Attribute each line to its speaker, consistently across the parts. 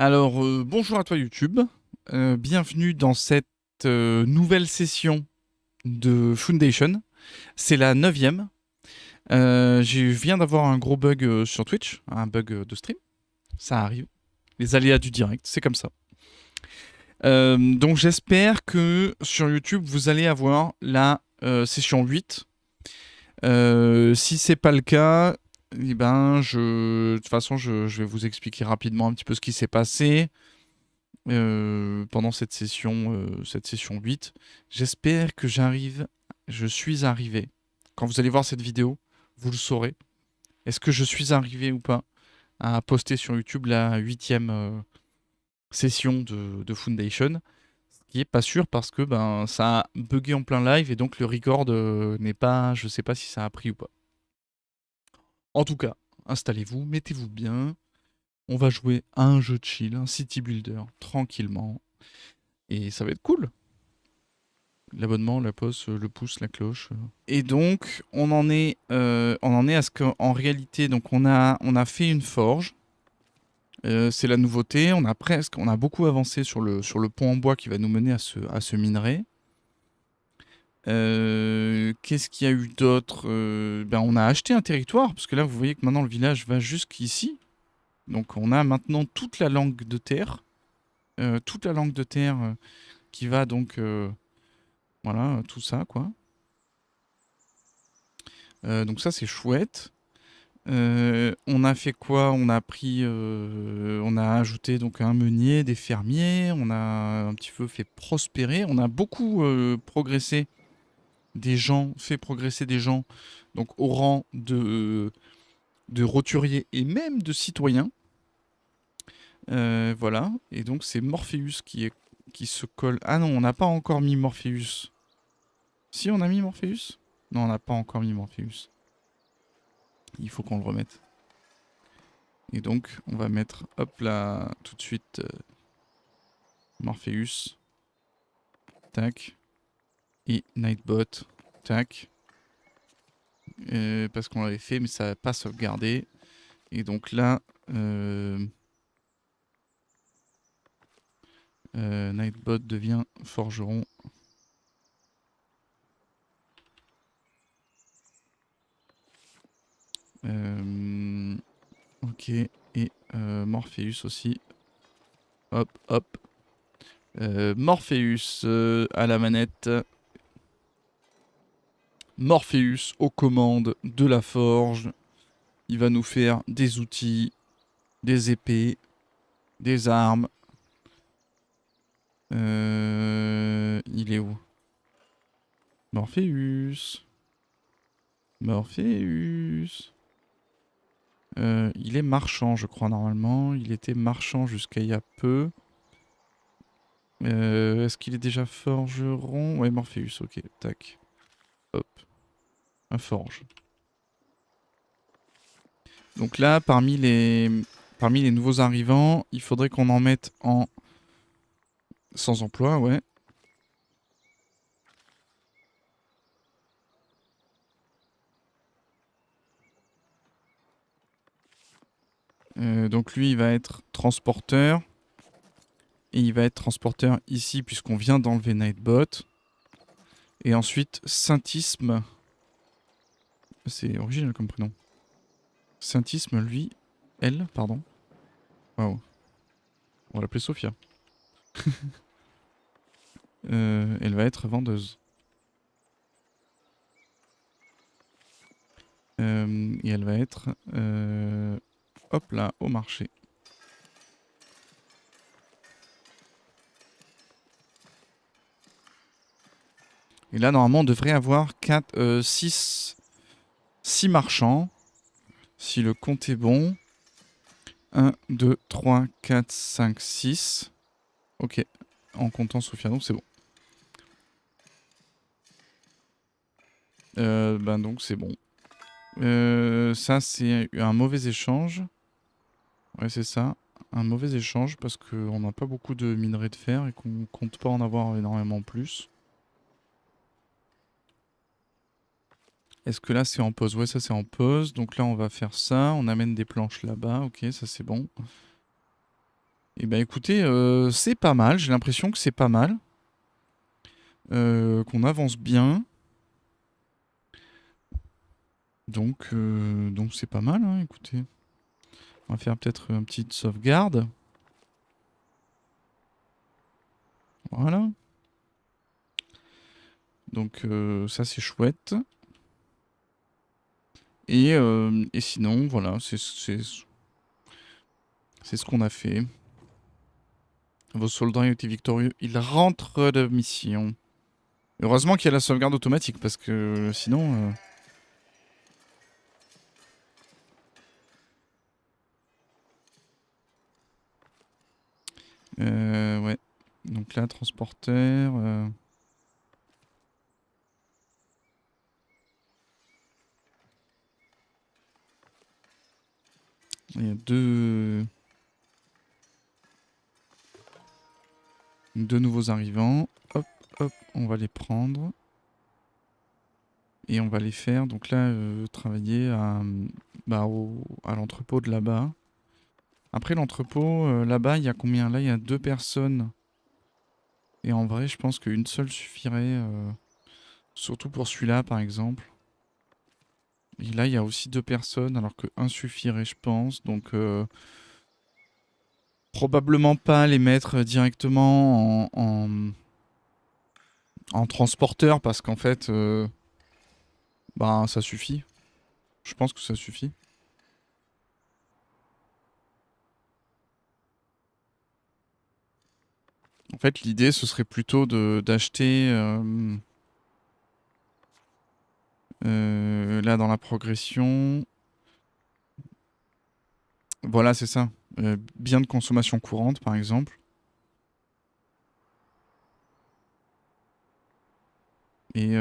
Speaker 1: Alors, bonjour à toi YouTube. Bienvenue dans cette nouvelle session de Foundation. C'est la 9e. Je viens d'avoir un gros bug sur Twitch, un bug de stream. Ça arrive. Les aléas du direct, c'est comme ça. Donc j'espère que sur YouTube, vous allez avoir la session 8. Si c'est pas le cas, eh ben, de toute façon, je vais vous expliquer rapidement un petit peu ce qui s'est passé. Pendant cette session 8. J'espère que je suis arrivé. Quand vous allez voir cette vidéo, vous le saurez. Est-ce que je suis arrivé ou pas à poster sur YouTube la 8e session de Foundation? Ce qui est pas sûr parce que ça a bugué en plein live et donc le record n'est pas. Je sais pas si ça a pris ou pas. En tout cas, installez-vous, mettez-vous bien. On va jouer à un jeu de chill, un city builder, tranquillement. Et ça va être cool. L'abonnement, la poste, le pouce, la cloche. Et donc, on en est à ce qu'en réalité, donc on a fait une forge. C'est la nouveauté. On a beaucoup avancé sur le pont en bois qui va nous mener à ce minerai. Qu'est-ce qu'il y a eu d'autre? On a acheté un territoire parce que là, vous voyez que maintenant le village va jusqu'ici. Donc, on a maintenant toute la langue de terre qui va donc, voilà, tout ça quoi. Donc ça c'est chouette. On a fait quoi? On a ajouté donc un meunier, des fermiers, on a un petit peu fait prospérer, on a beaucoup fait progresser des gens donc au rang de roturiers et même de citoyens. Voilà, et donc c'est Morpheus qui se colle. Ah non, on n'a pas encore mis Morpheus. Si, on a mis Morpheus? Non, on n'a pas encore mis Morpheus. Il faut qu'on le remette. Et donc, on va mettre, hop là, tout de suite, Morpheus, tac, et Nightbot, tac, parce qu'on l'avait fait, mais ça n'a pas sauvegardé. Et donc là, Nightbot devient forgeron. Ok, et Morpheus aussi. Hop, hop. Morpheus à la manette. Morpheus aux commandes de la forge. Il va nous faire des outils, des épées, des armes. Il est où? Morpheus. Morpheus. Il est marchand, je crois, normalement. Il était marchand jusqu'à il y a peu. Est-ce qu'il est déjà forgeron? Ouais, Morpheus, ok, tac. Hop. Un forge. Donc là, parmi les nouveaux arrivants, il faudrait qu'on en mette en sans emploi, ouais. Donc lui, il va être transporteur. Et il va être transporteur ici, puisqu'on vient d'enlever Nightbot. Et ensuite, Saintisme. C'est original comme prénom. Saintisme, lui, elle, pardon. Waouh. On va l'appeler Sophia. Elle va être vendeuse. Et elle va être, hop là, au marché. Et là, normalement, on devrait avoir 6 marchands. Si le compte est bon. 1, 2, 3, 4, 5, 6. Ok. En comptant Sophia, donc c'est bon. Donc c'est bon. Ça, c'est un mauvais échange. Ouais, c'est ça. Un mauvais échange parce qu'on n'a pas beaucoup de minerais de fer et qu'on compte pas en avoir énormément plus. Est-ce que là c'est en pause? Ouais, ça c'est en pause. Donc là on va faire ça. On amène des planches là-bas. Ok, ça c'est bon. Et bah écoutez, c'est pas mal. J'ai l'impression que c'est pas mal. Qu'on avance bien. Donc c'est pas mal, hein, écoutez. On va faire peut-être une petite sauvegarde. Voilà. Donc ça c'est chouette. Et sinon, voilà, c'est ce qu'on a fait. Vos soldats ont été victorieux. Ils rentrent de mission. Heureusement qu'il y a la sauvegarde automatique, parce que sinon... ouais. Donc là, transporteur... il y a deux nouveaux arrivants. Hop, hop, on va les prendre. Et on va les faire, donc là, travailler à l'entrepôt de là-bas. Après l'entrepôt, là-bas, il y a combien? Là, il y a 2 personnes. Et en vrai, je pense qu'une seule suffirait. Surtout pour celui-là, par exemple. Et là, il y a aussi 2 personnes, alors que un suffirait, je pense. Donc, probablement pas les mettre directement en transporteur, parce qu'en fait, ça suffit. Je pense que ça suffit. En fait, l'idée, ce serait plutôt d'acheter... là, dans la progression... Voilà, c'est ça. Biens de consommation courante, par exemple. Et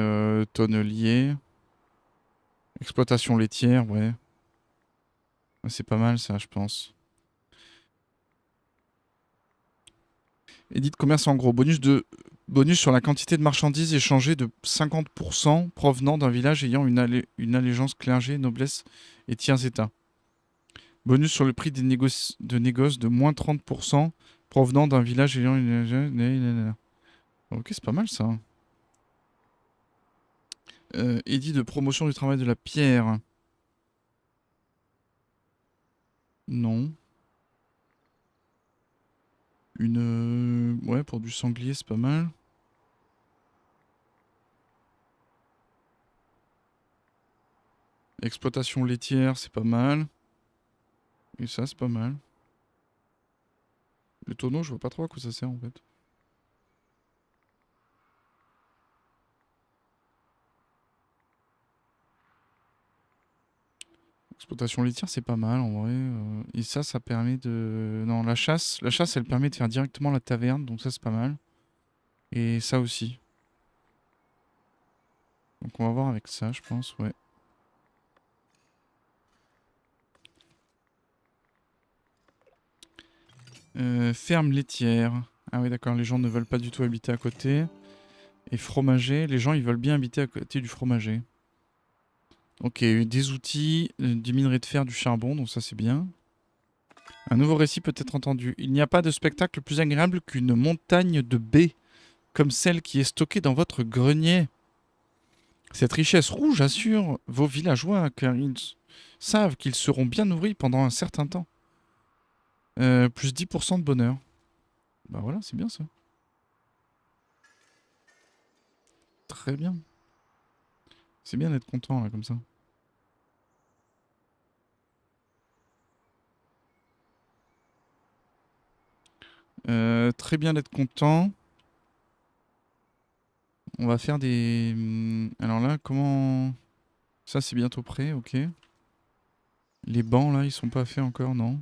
Speaker 1: tonnelier. Exploitation laitière, ouais. Ouais, c'est pas mal, ça, je pense. Edit commerce en gros. Bonus sur la quantité de marchandises échangées de 50% provenant d'un village ayant une allégeance clergé, noblesse et tiers état. Bonus sur le prix des négoces de moins 30% provenant d'un village ayant une... Ok, c'est pas mal ça. Édit de promotion du travail de la pierre. Non. Ouais, pour du sanglier, c'est pas mal. Exploitation laitière, c'est pas mal. Et ça, c'est pas mal. Le tonneau, je vois pas trop à quoi ça sert en fait. Exploitation laitière, c'est pas mal en vrai. Et ça permet de... Non, la chasse, elle permet de faire directement la taverne, donc ça, c'est pas mal. Et ça aussi. Donc on va voir avec ça, je pense, ouais. Ferme laitière. Ah oui, d'accord, les gens ne veulent pas du tout habiter à côté. Et fromager, les gens, ils veulent bien habiter à côté du fromager. Ok, des outils, du minerai de fer, du charbon, donc ça, c'est bien. Un nouveau récit peut être entendu. Il n'y a pas de spectacle plus agréable qu'une montagne de baies, comme celle qui est stockée dans votre grenier. Cette richesse rouge assure vos villageois, car ils savent qu'ils seront bien nourris pendant un certain temps. Plus 10% de bonheur. Bah voilà, c'est bien ça. Très bien. C'est bien d'être content là comme ça. Très bien d'être content. On va faire des... Alors là, comment... Ça, c'est bientôt prêt, ok. Les bancs, là, ils sont pas faits encore, non.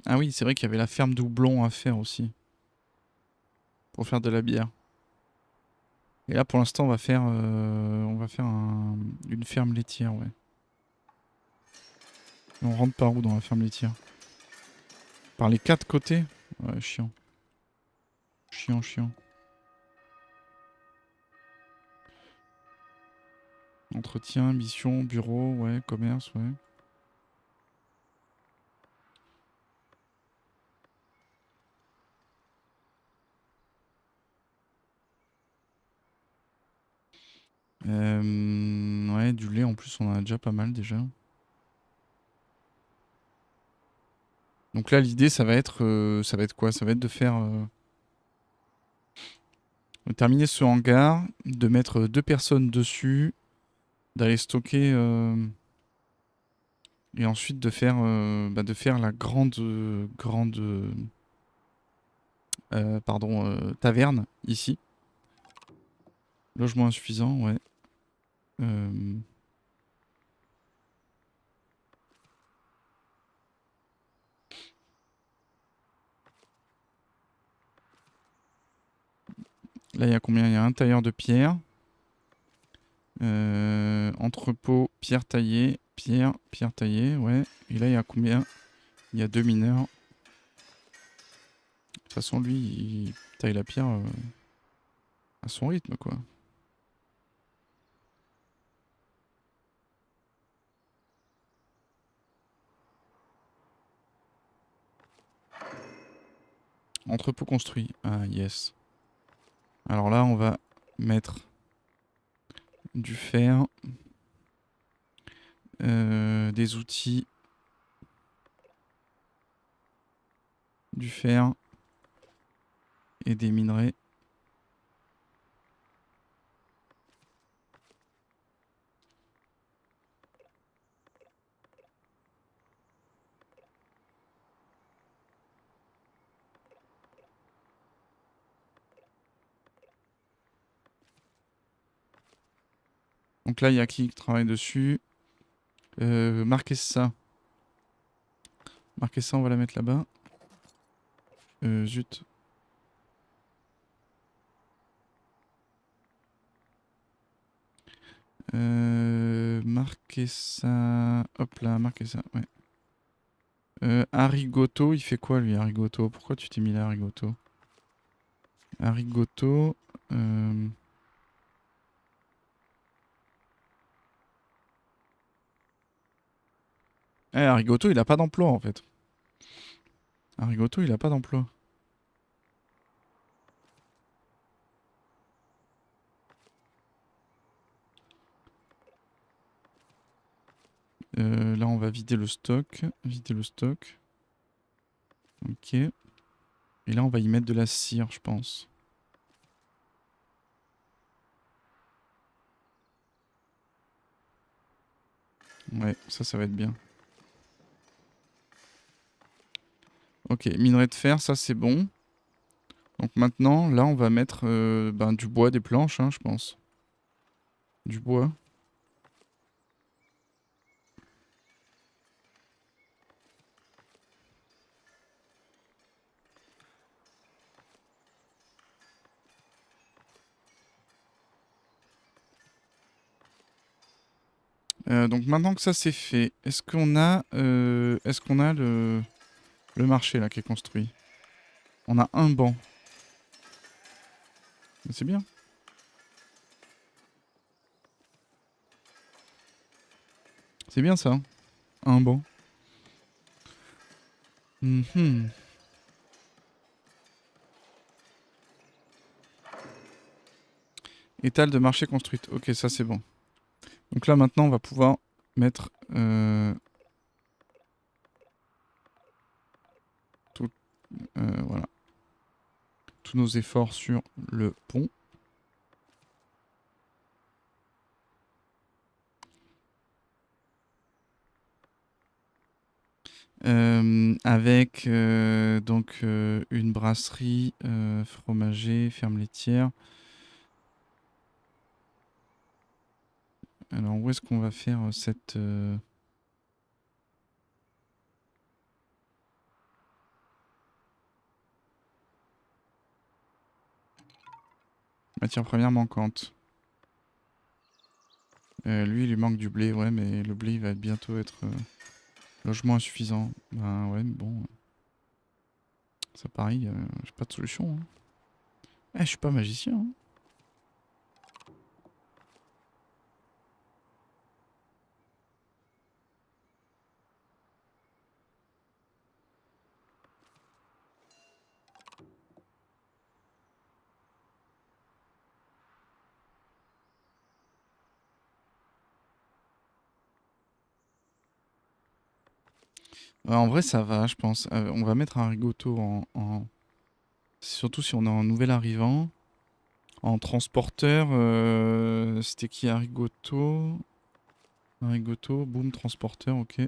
Speaker 1: Ah oui, c'est vrai qu'il y avait la ferme doublon à faire aussi. Pour faire de la bière. Et là, pour l'instant, on va faire une ferme laitière, ouais. Et on rentre par où dans la ferme laitière? Par les 4 côtés? Ouais, chiant. Chiant, chiant. Entretien, mission, bureau, ouais, commerce, ouais. Ouais, du lait en plus, on en a déjà pas mal déjà. Donc là, l'idée, ça va être quoi? Ça va être de faire terminer ce hangar, de mettre 2 personnes dessus, d'aller stocker et ensuite de faire la taverne ici. Logement insuffisant, ouais. Euh, Là, il y a combien? Il y a un tailleur de pierre. Entrepôt, pierre taillée, ouais. Et là, il y a combien? Il y a 2 mineurs. De toute façon, lui, il taille la pierre à son rythme, quoi. Entrepôt construit. Ah, yes. Alors là, on va mettre du fer, des outils, du fer et des minerais. Donc là, il y a qui travaille dessus? Marquez ça. Marquez ça, on va la mettre là-bas. Zut. Marquez ça. Hop là, marquez ça, ouais. Arigoto, il fait quoi lui, Arigoto? Pourquoi tu t'es mis là, Arigoto? Arigoto. Euh... Arigoto, il a pas d'emploi en fait. Arigoto, il a pas d'emploi. Là, on va vider le stock. Vider le stock. Ok. Et là, on va y mettre de la cire, je pense. Ouais, ça va être bien. Ok, minerai de fer, ça c'est bon. Donc maintenant, là, on va mettre du bois, des planches, hein, je pense. Du bois. Donc maintenant que ça c'est fait, est-ce qu'on a le marché là qui est construit? On a un banc. C'est bien. C'est bien ça, hein. Un banc. Mhm. Étal de marché construite. Ok, ça c'est bon. Donc là maintenant on va pouvoir mettre tout, voilà, tous nos efforts sur le pont. Avec une brasserie, fromager, ferme laitière. Alors où est-ce qu'on va faire cette matière première manquante? Lui, il lui manque du blé, ouais, mais le blé, il va bientôt être logement insuffisant. Ben ouais, mais bon, ça pareil, j'ai pas de solution, hein. Je suis pas magicien, hein. En vrai, ça va, je pense. On va mettre un rigoto surtout si on a un nouvel arrivant. En transporteur, c'était qui un rigoto? Un rigoto, boom, transporteur, ok.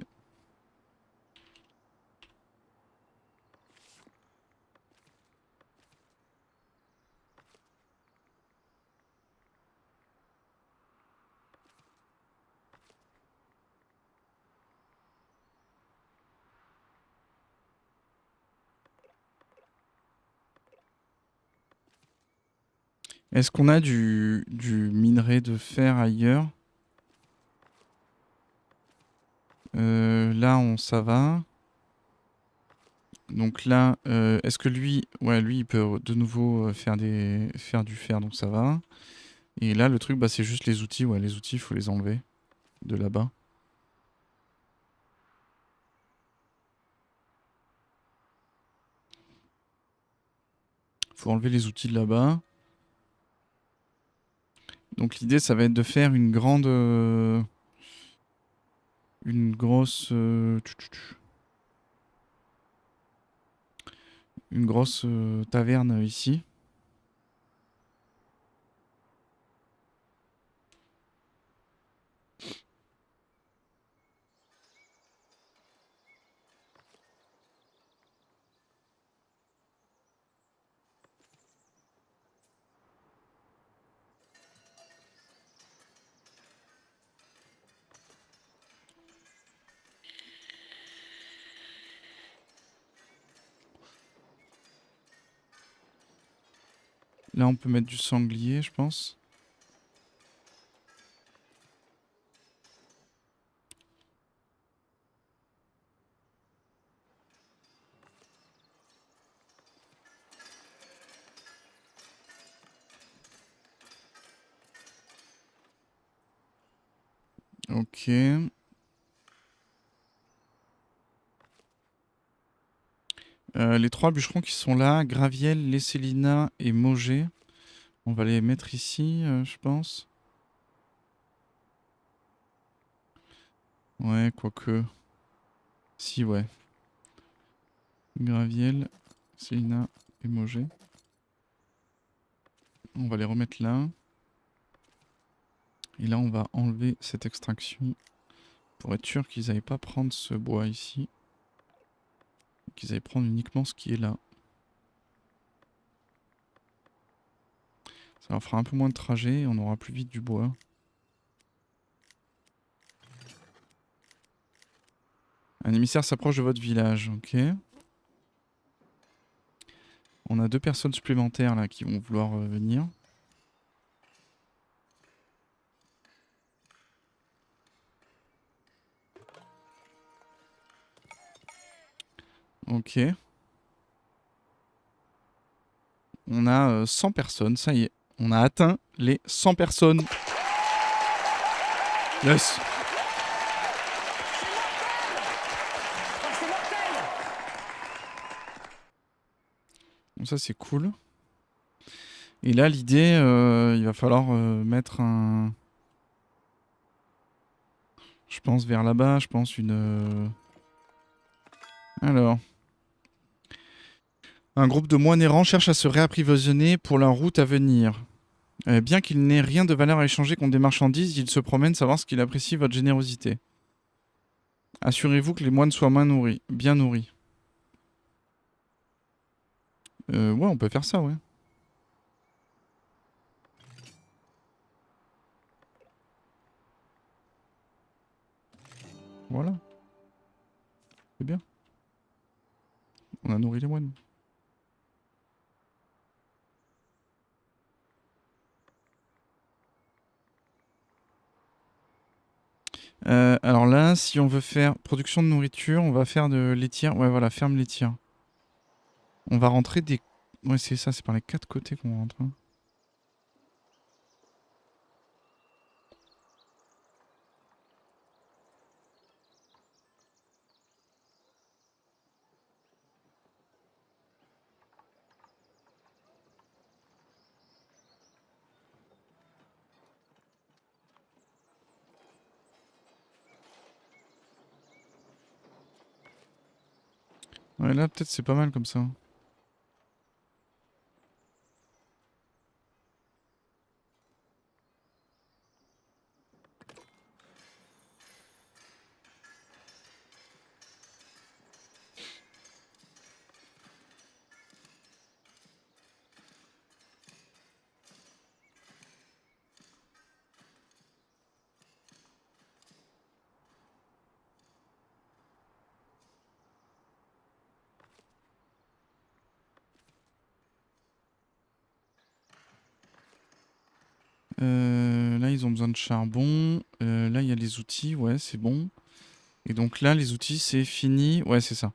Speaker 1: Est-ce qu'on a du minerai de fer ailleurs? Là, ça va. Donc là, est-ce que lui, ouais, lui, il peut de nouveau faire du fer, donc ça va. Et là, le truc, bah, c'est juste les outils. Ouais, les outils, il faut les enlever de là-bas. Faut enlever les outils de là-bas. Donc l'idée, ça va être de faire une grosse, taverne ici. Là, on peut mettre du sanglier, je pense. Ok. Les trois bûcherons qui sont là, Graviel, Lesselina et Mogé. On va les mettre ici, je pense. Ouais, quoique. Si, ouais. Graviel, Lesselina et Mogé. On va les remettre là. Et là, on va enlever cette extraction pour être sûr qu'ils n'aillent pas prendre ce bois ici. Qu'ils aillent prendre uniquement ce qui est là. Ça leur fera un peu moins de trajet et on aura plus vite du bois. Un émissaire s'approche de votre village, ok. On a 2 personnes supplémentaires là qui vont vouloir venir. Ok. On a 100 personnes, ça y est. On a atteint les 100 personnes. Yes. Donc ça c'est cool. Et là l'idée, il va falloir mettre un... Je pense vers là-bas, je pense une... Alors... Un groupe de moines errants cherche à se réapprovisionner pour la route à venir. Bien qu'il n'ait rien de valeur à échanger contre des marchandises, il se promène savoir ce qu'il apprécie votre générosité. Assurez-vous que les moines soient bien nourris. Ouais, on peut faire ça, ouais. Voilà, c'est bien. On a nourri les moines. Alors là, si on veut faire production de nourriture, on va faire de laitière. Ouais, voilà, ferme laitière. On va rentrer des... Ouais, c'est ça, c'est par les 4 côtés qu'on rentre. Hein. Ouais, là, peut-être c'est pas mal comme ça. Là, ils ont besoin de charbon. Là, il y a les outils. Ouais, c'est bon. Et donc là, les outils, c'est fini. Ouais, c'est ça.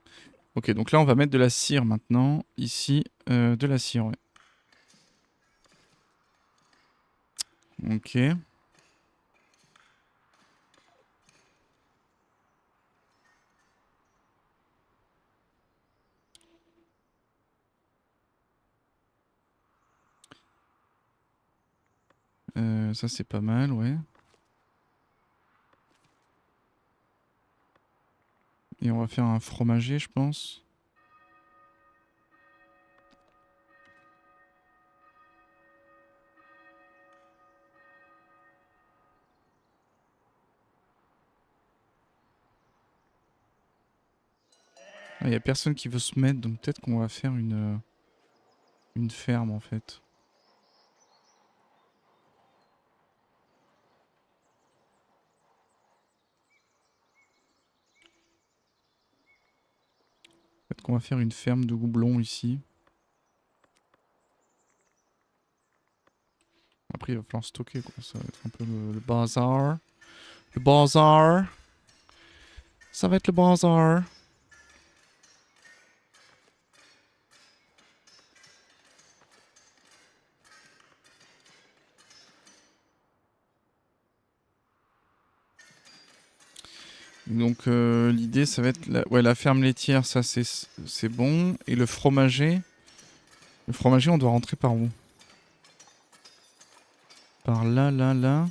Speaker 1: Ok, donc là, on va mettre de la cire maintenant. Ici, de la cire, ouais. Ok. Ça, c'est pas mal, ouais. Et on va faire un fromager, je pense. Il y a personne qui veut se mettre, donc peut-être qu'on va faire une ferme, en fait. Peut-être qu'on va faire une ferme de houblon ici. Après, il va falloir stocker, quoi. Ça va être un peu le bazar. Le bazar. Ça va être le bazar. Donc l'idée, ça va être ouais, la ferme laitière, ça c'est bon. Et le fromager, on doit rentrer par où? Par là, là, là.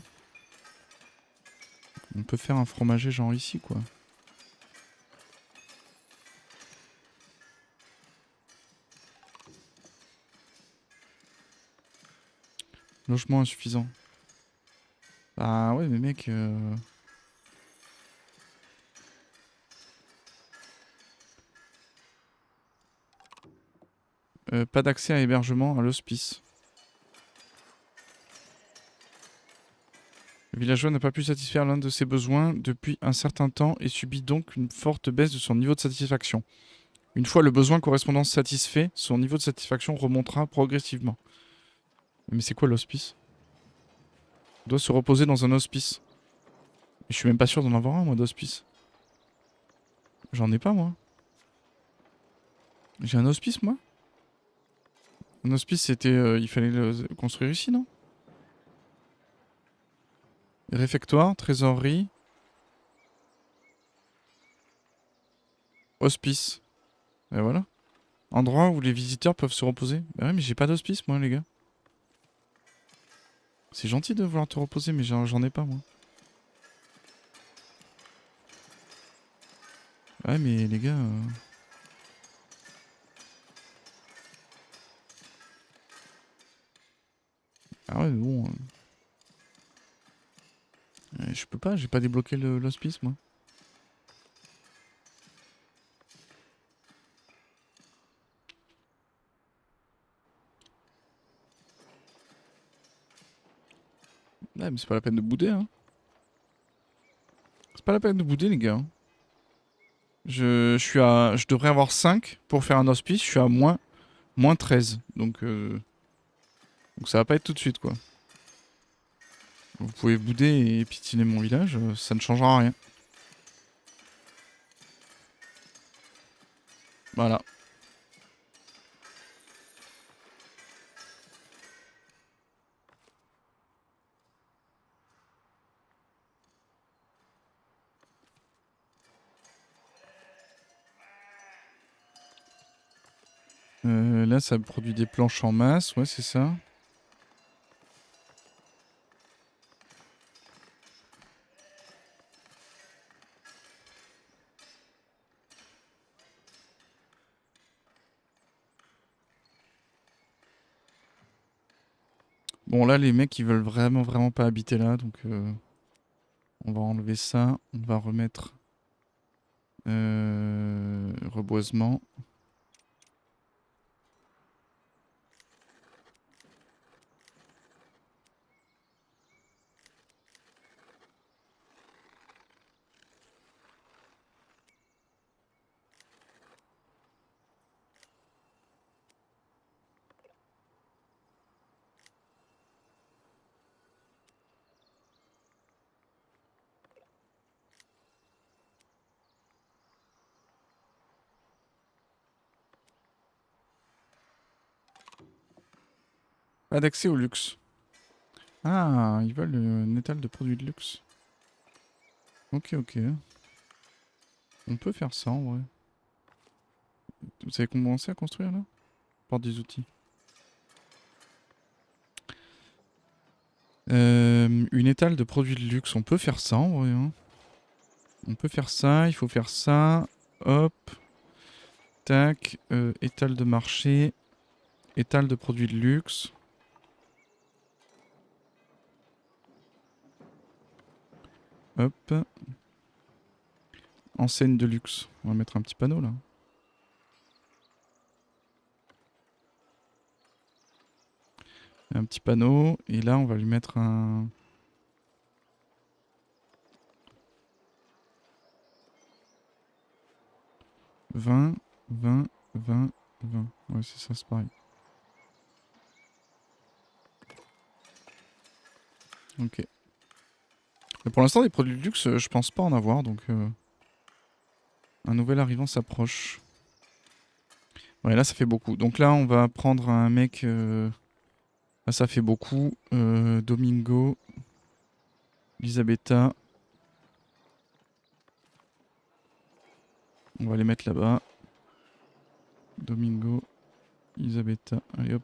Speaker 1: On peut faire un fromager genre ici, quoi. Logement insuffisant. Ah ouais, mais mec... pas d'accès à hébergement à l'hospice. Le villageois n'a pas pu satisfaire l'un de ses besoins depuis un certain temps et subit donc une forte baisse de son niveau de satisfaction. Une fois le besoin correspondant satisfait, son niveau de satisfaction remontera progressivement. Mais c'est quoi l'hospice? Il doit se reposer dans un hospice. Mais je suis même pas sûr d'en avoir un, moi, d'hospice. J'en ai pas, moi. J'ai un hospice, moi? Un hospice, c'était... il fallait le construire ici, non? Réfectoire, trésorerie, hospice. Et voilà. Endroit où les visiteurs peuvent se reposer. Bah ouais, mais j'ai pas d'hospice, moi, les gars. C'est gentil de vouloir te reposer, mais j'en ai pas, moi. Ouais, mais les gars... Ah ouais, mais bon... je peux pas, j'ai pas débloqué l'hospice, moi. Ouais, mais c'est pas la peine de bouder, hein. C'est pas la peine de bouder, les gars. Hein. Je devrais avoir 5 pour faire un hospice, je suis à moins 13. Donc ça va pas être tout de suite, quoi. Vous pouvez bouder et piétiner mon village, ça ne changera rien. Voilà. Là, ça produit des planches en masse, ouais, c'est ça. Bon là les mecs ils veulent vraiment pas habiter là donc on va enlever ça, on va remettre reboisement. Pas d'accès au luxe. Ah, ils veulent un étal de produits de luxe. Ok, ok. On peut faire ça en vrai. Vous avez commencé à construire là? Par des outils. Une étale de produits de luxe, on peut faire ça en vrai. Hein. On peut faire ça, il faut faire ça. Hop. Tac. Étale de marché. Étale de produits de luxe. Hop. Enseigne de luxe. On va mettre un petit panneau là. Un petit panneau. Et là, on va lui mettre un... 20, 20, 20, 20. Ouais, c'est ça, c'est pareil. Ok. Mais pour l'instant, des produits de luxe, je pense pas en avoir, donc... un nouvel arrivant s'approche. Ouais, là, ça fait beaucoup. Donc là, on va prendre un mec... Là, ça fait beaucoup. Domingo. Elisabetta. On va les mettre là-bas. Domingo. Elisabetta. Allez, hop.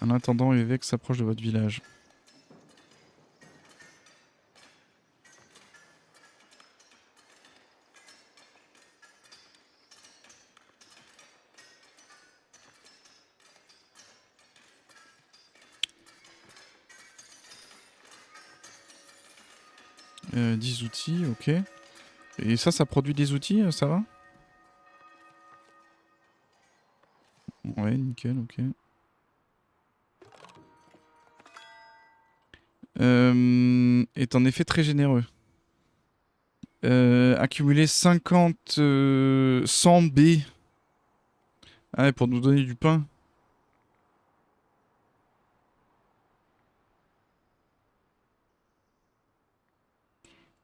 Speaker 1: En attendant, l'évêque s'approche de votre village. Euh, 10 outils, ok. Et ça produit des outils, ça va? Ouais, nickel, ok. Est en effet très généreux. Accumuler 50... 100 B. Ah ouais, pour nous donner du pain.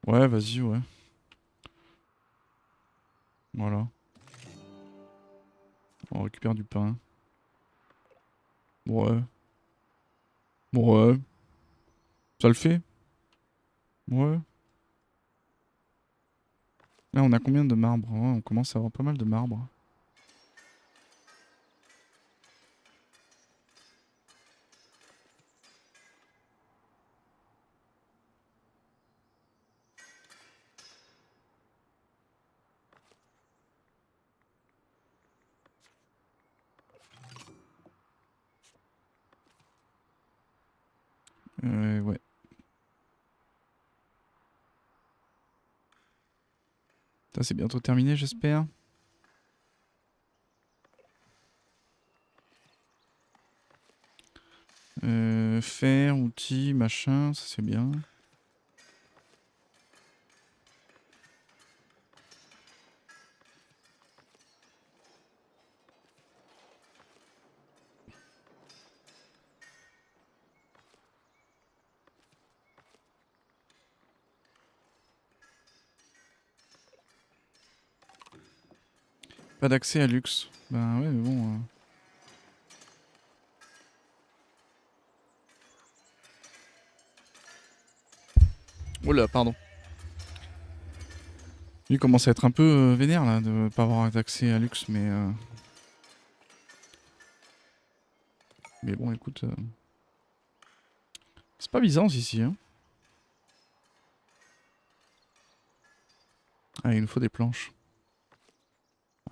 Speaker 1: Ouais, vas-y, ouais. Voilà. On récupère du pain. Ouais. Ouais. Ça le fait? Ouais. Là, on a combien de marbre? Ouais, on commence à avoir pas mal de marbre. Ouais. Ça, c'est bientôt terminé, j'espère. Fer, outils, machin, ça c'est bien. Pas d'accès à luxe. Ben ouais, mais bon... Oh là, pardon. Lui commence à être un peu vénère là, de pas avoir accès à luxe, mais... Mais bon, écoute... C'est pas Byzance ici, hein. Ah, il nous faut des planches.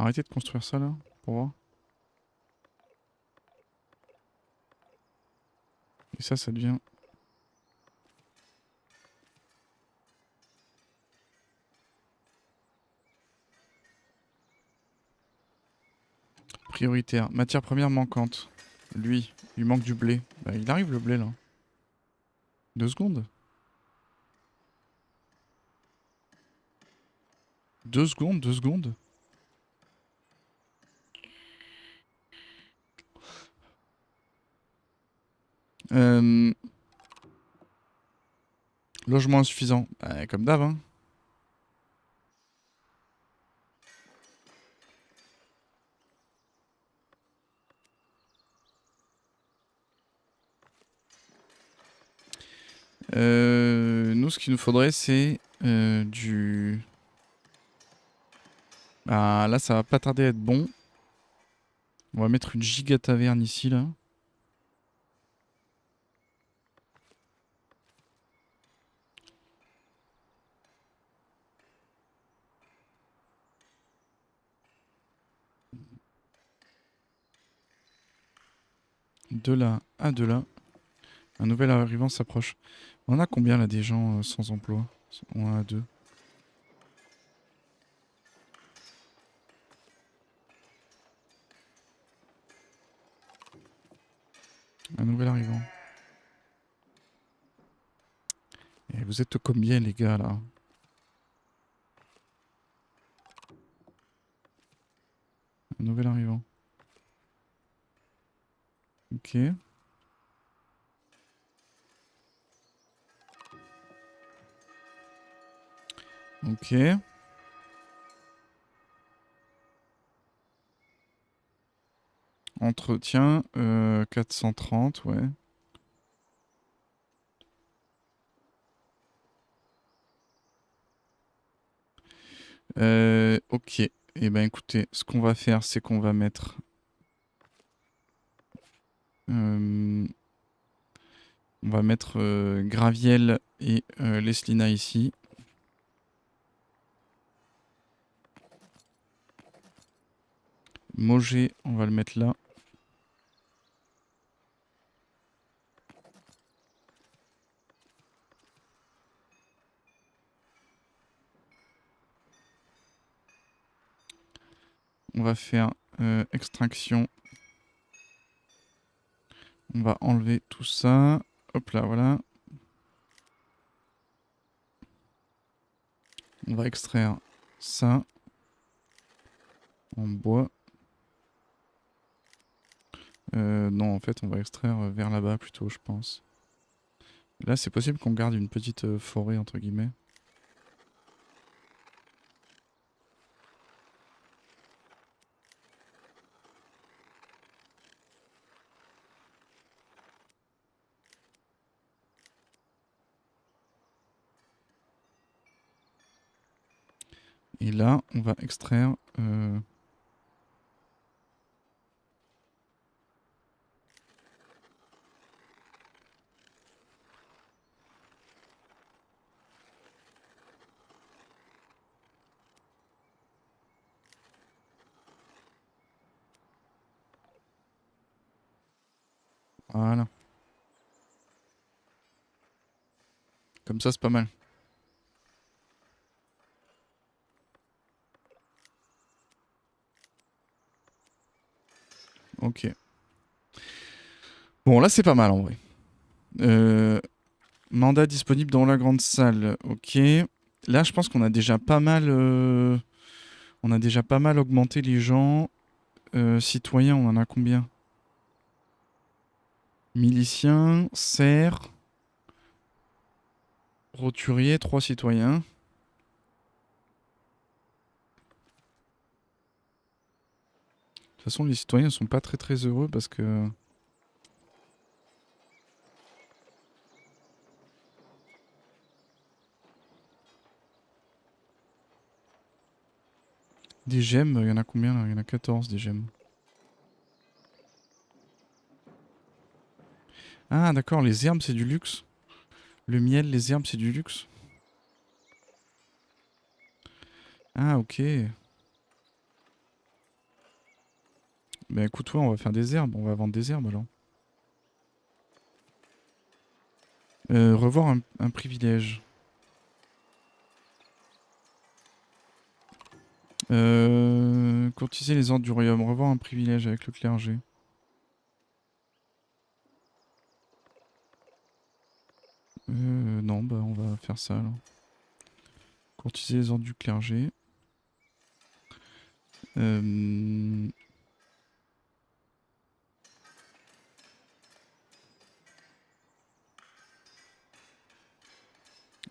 Speaker 1: Arrêtez de construire ça là. pour voir. Et ça devient... Prioritaire. Matière première manquante. Lui, il manque du blé. Bah, il arrive le blé là. 2 secondes. 2 secondes, 2 secondes. Euh, Logement insuffisant. Bah, comme d'hab, hein. Nous, ce qu'il nous faudrait, c'est du... Ah, là, ça va pas tarder à être bon. On va mettre une giga taverne ici, là. De là à de là. Un nouvel arrivant s'approche. On a combien, là, des gens sans emploi? On en a 2. Un nouvel arrivant. Et vous êtes combien, les gars, là? Un nouvel arrivant. Ok. Ok. Entretien, 430, ouais. Ok. Eh ben écoutez, ce qu'on va faire, c'est qu'on va mettre... on va mettre Graviel et Leslina ici. Mogé, on va le mettre là. On va faire extraction. On va enlever tout ça. Hop là, voilà. On va extraire ça en bois. Non, en fait, on va extraire vers là-bas plutôt, je pense. Là, c'est possible qu'on garde une petite forêt, entre guillemets. Et là, on va extraire... Voilà. Comme ça, c'est pas mal. Ok. Bon, là, c'est pas mal, en vrai. Mandat disponible dans la grande salle. Ok. Là, je pense qu'on a déjà pas mal... on a déjà pas mal augmenté les gens. Citoyens, on en a combien? Miliciens, serfs, roturiers, 3 citoyens. De toute façon, les citoyens sont pas très heureux parce que... Des gemmes, il y en a combien là? Il y en a 14 des gemmes. Ah d'accord, les herbes c'est du luxe. Le miel, les herbes c'est du luxe. Ah ok. Bah écoute, ouais, on va faire des herbes. On va vendre des herbes alors. Revoir un privilège. Courtiser les ordres du royaume. Revoir un privilège avec le clergé. Non, bah on va faire ça alors. Courtiser les ordres du clergé.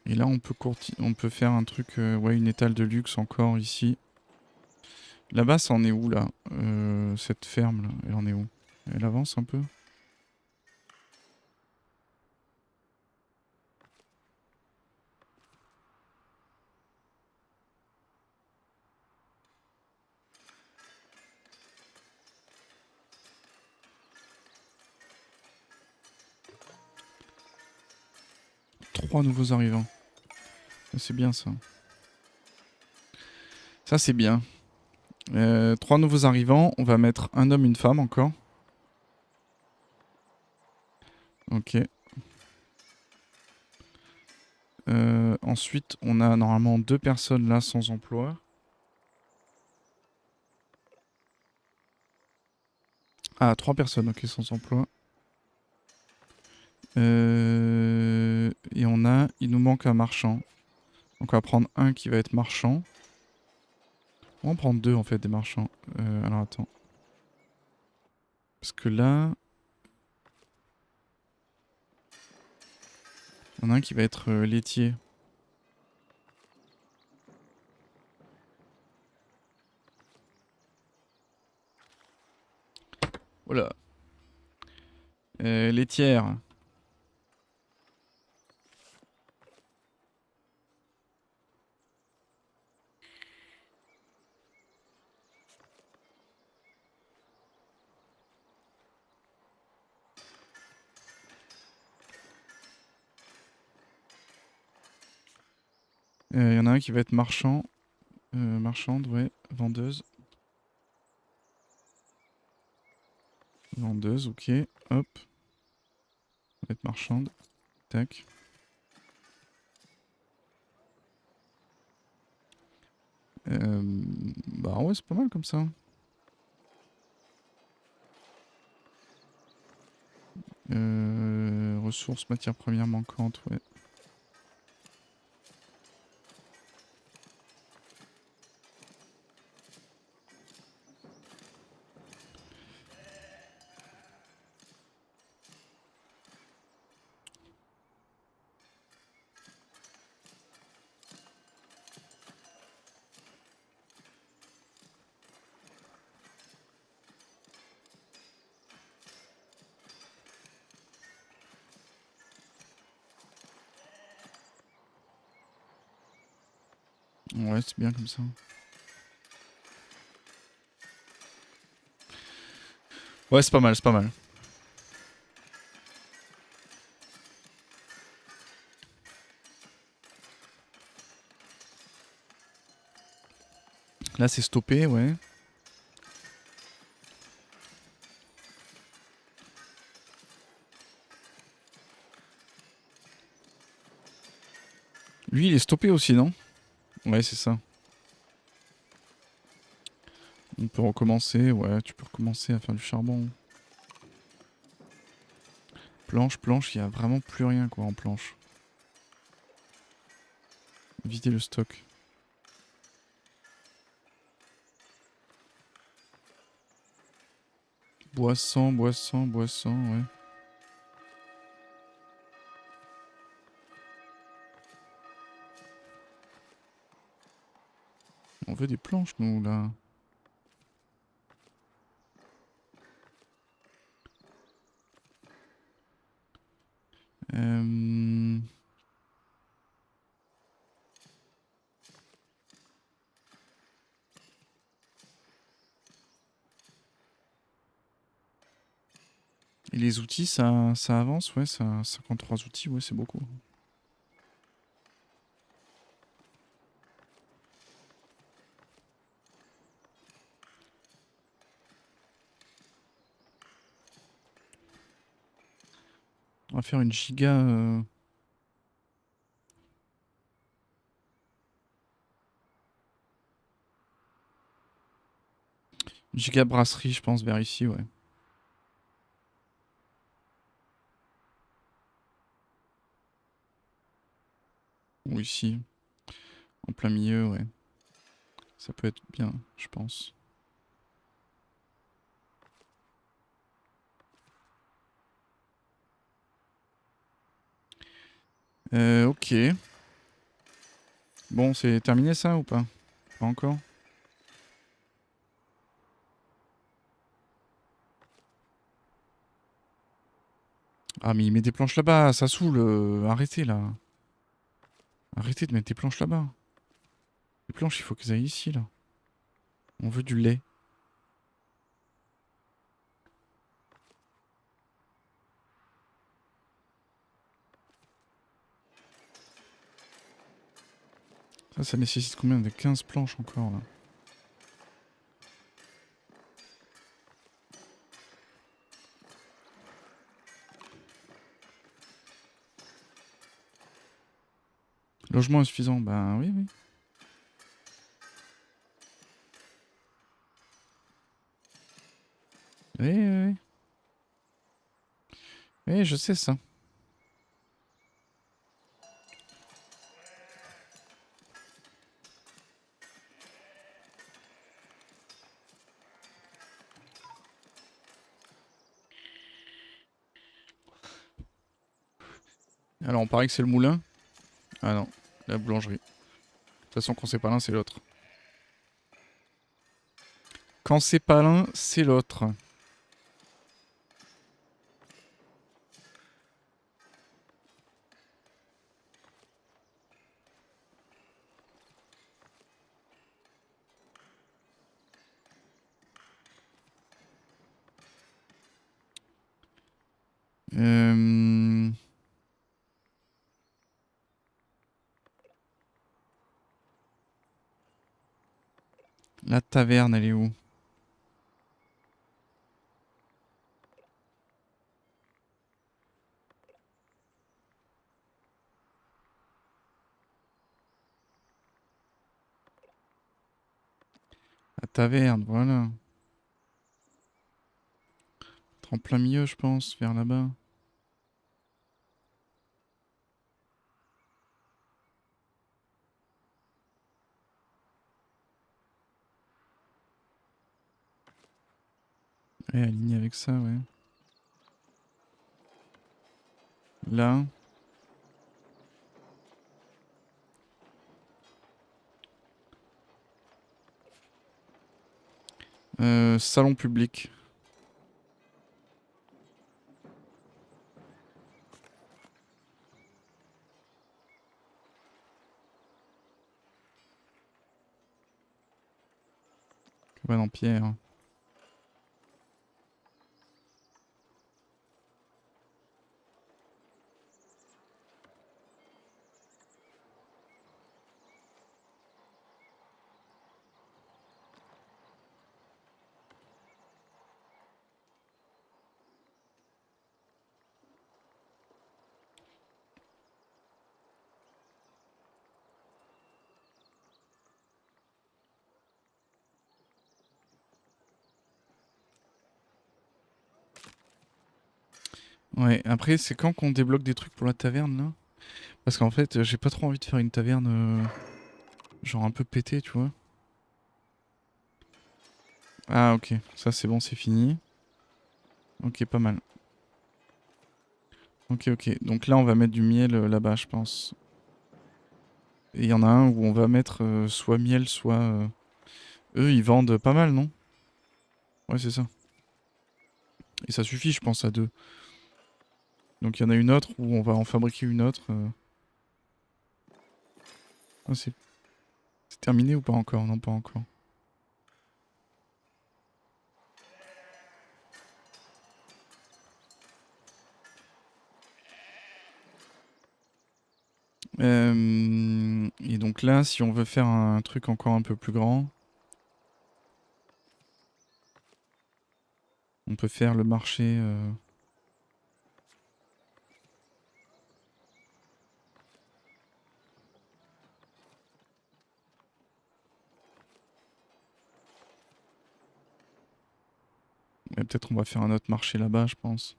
Speaker 1: Et là, on peut faire un truc, ouais, une étale de luxe encore ici. Là-bas, ça en est où là cette ferme là, elle en est où? Elle avance un peu? Trois nouveaux arrivants. C'est bien ça. Ça, c'est bien. Trois nouveaux arrivants. On va mettre un homme, une femme encore. Ok. Ensuite, on a normalement deux personnes là sans emploi. Ah, trois personnes, ok, sans emploi. Et il nous manque un marchand. Donc on va prendre un qui va être marchand. On va en prendre deux en fait des marchands. Alors attends. Parce que là, il y en a un qui va être laitier. Voilà. Laitière. Il y en a un qui va être marchand. Marchande, ouais. Vendeuse. Vendeuse, ok. Hop. On va être marchande. Tac. Bah ouais, c'est pas mal comme ça. Ressources, matières premières manquantes, ouais. Ouais, c'est bien comme ça. Ouais, c'est pas mal, c'est pas mal. Là, c'est stoppé, ouais. Lui, il est stoppé aussi, non? Ouais, c'est ça. On peut recommencer, ouais, tu peux recommencer à faire du charbon. Planche, il y a vraiment plus rien, quoi, en planche. Vider le stock. Boisson, ouais. On veut des planches, nous, là. Euh... Et les outils, ça avance, ouais, ça, 53 outils, ouais, c'est beaucoup. va faire une giga... giga brasserie, je pense, vers ici, ouais. Ou ici, en plein milieu, ouais. Ça peut être bien, je pense. Ok. Bon, c'est terminé ça ou pas? Pas encore? Ah, mais il met des planches là-bas, ça saoule. Arrêtez là. Arrêtez de mettre des planches là-bas. Les planches, il faut qu'elles aillent ici là. On veut du lait. Ça nécessite combien de 15 planches encore là? Logement insuffisant, bah oui, oui. Oui, oui, oui. Oui, je sais ça. Alors, on paraît que c'est le moulin. Ah non, la boulangerie. De toute façon, quand c'est pas l'un, c'est l'autre. Quand c'est pas l'un, c'est l'autre. Euh... La taverne, elle est où? La taverne, voilà. En plein milieu, je pense, vers là-bas. Ouais, aligné avec ça, ouais. Là. Salon public. Cabane en pierre. Ouais, après, c'est quand qu'on débloque des trucs pour la taverne, là? Parce qu'en fait, j'ai pas trop envie de faire une taverne, genre un peu pétée, tu vois. Ah, ok. Ça, c'est bon, c'est fini. Ok, pas mal. Ok, ok. Donc là, on va mettre du miel là-bas, je pense. Et il y en a un où on va mettre soit miel, soit... Eux, ils vendent pas mal, non? Ouais, c'est ça. Et ça suffit, je pense, à deux. Donc il y en a une autre où on va en fabriquer une autre. Ah, c'est terminé ou pas encore? Non, pas encore. Et donc là, si on veut faire un truc encore un peu plus grand, on peut faire le marché. Et peut-être on va faire un autre marché là-bas, je pense.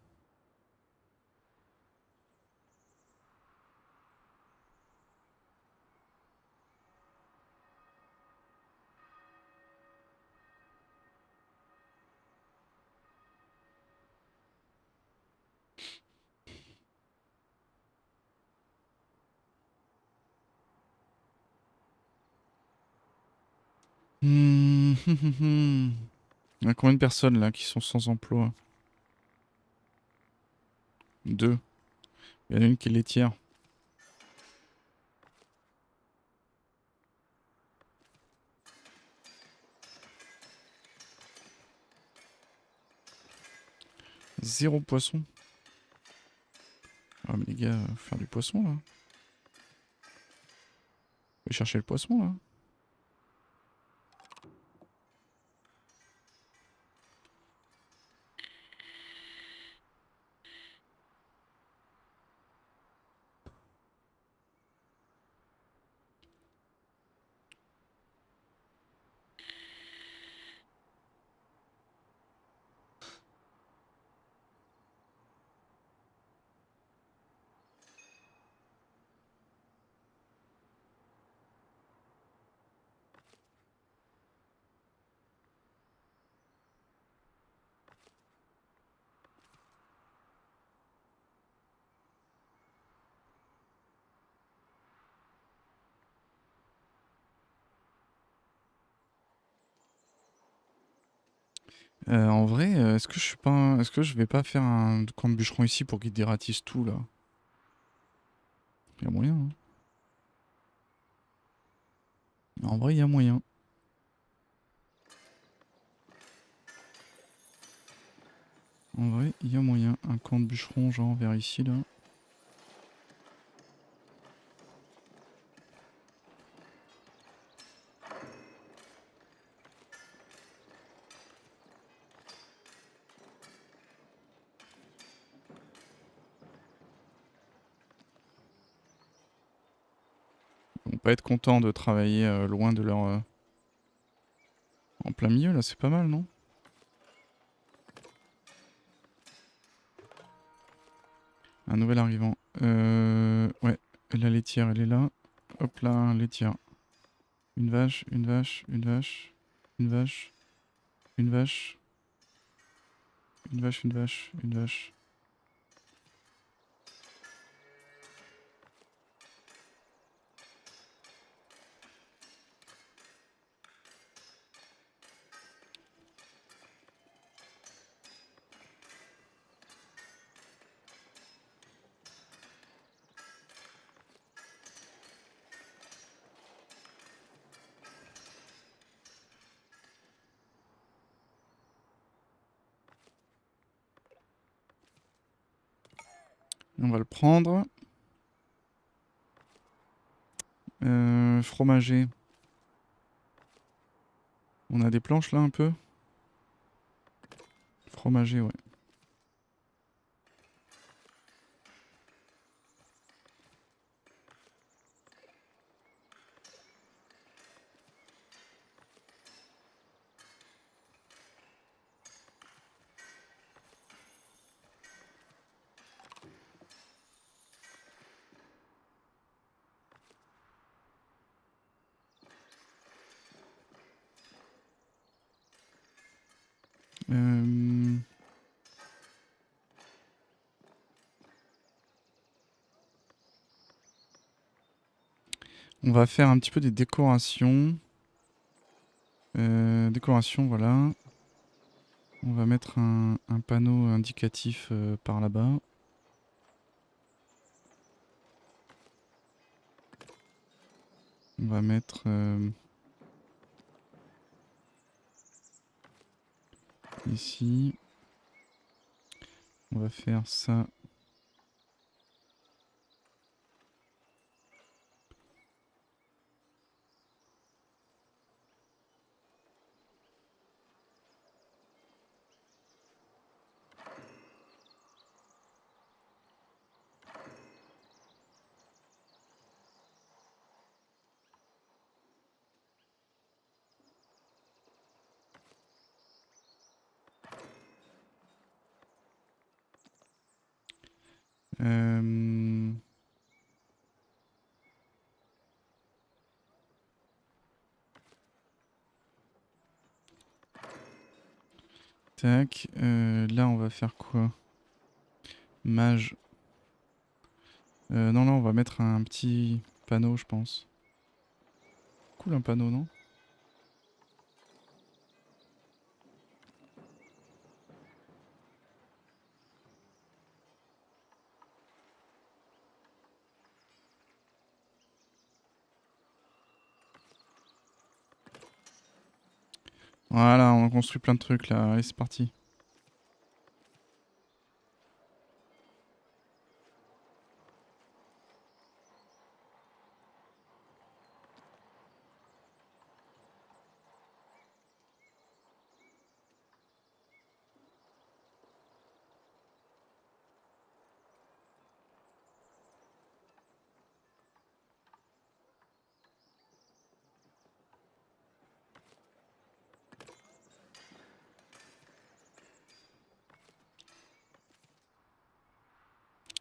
Speaker 1: Il y a combien de personnes là qui sont sans emploi? Deux. Il y en a une qui est laitière. Zéro poisson. Ah mais les gars, faut faire du poisson là. Faut chercher le poisson là. En vrai, est-ce que je suis pas, est-ce que je vais pas faire un camp de bûcheron ici pour qu'ils dératissent tout là? Il y a moyen, hein. En vrai, il y a moyen. En vrai, il y a moyen. Un camp de bûcheron, genre vers ici là. Ils vont pas être contents de travailler loin de leur. En plein milieu là, c'est pas mal, non? Un nouvel arrivant. Ouais, la laitière, elle est là. Hop là, laitière. Une vache, une vache, une vache, une vache, une vache, une vache, une vache, une vache. On va le prendre. Fromager. On a des planches là un peu? Fromager, ouais. Euh, On va faire un petit peu des décorations. Décoration, voilà. On va mettre un panneau indicatif par là-bas. On va mettre ici. On va faire ça. Euh, Tac. Là, on va faire quoi? Mage. Non, là, on va mettre un petit panneau, je pense. Cool, un panneau, non? Voilà, on construit plein de trucs là. Allez, c'est parti.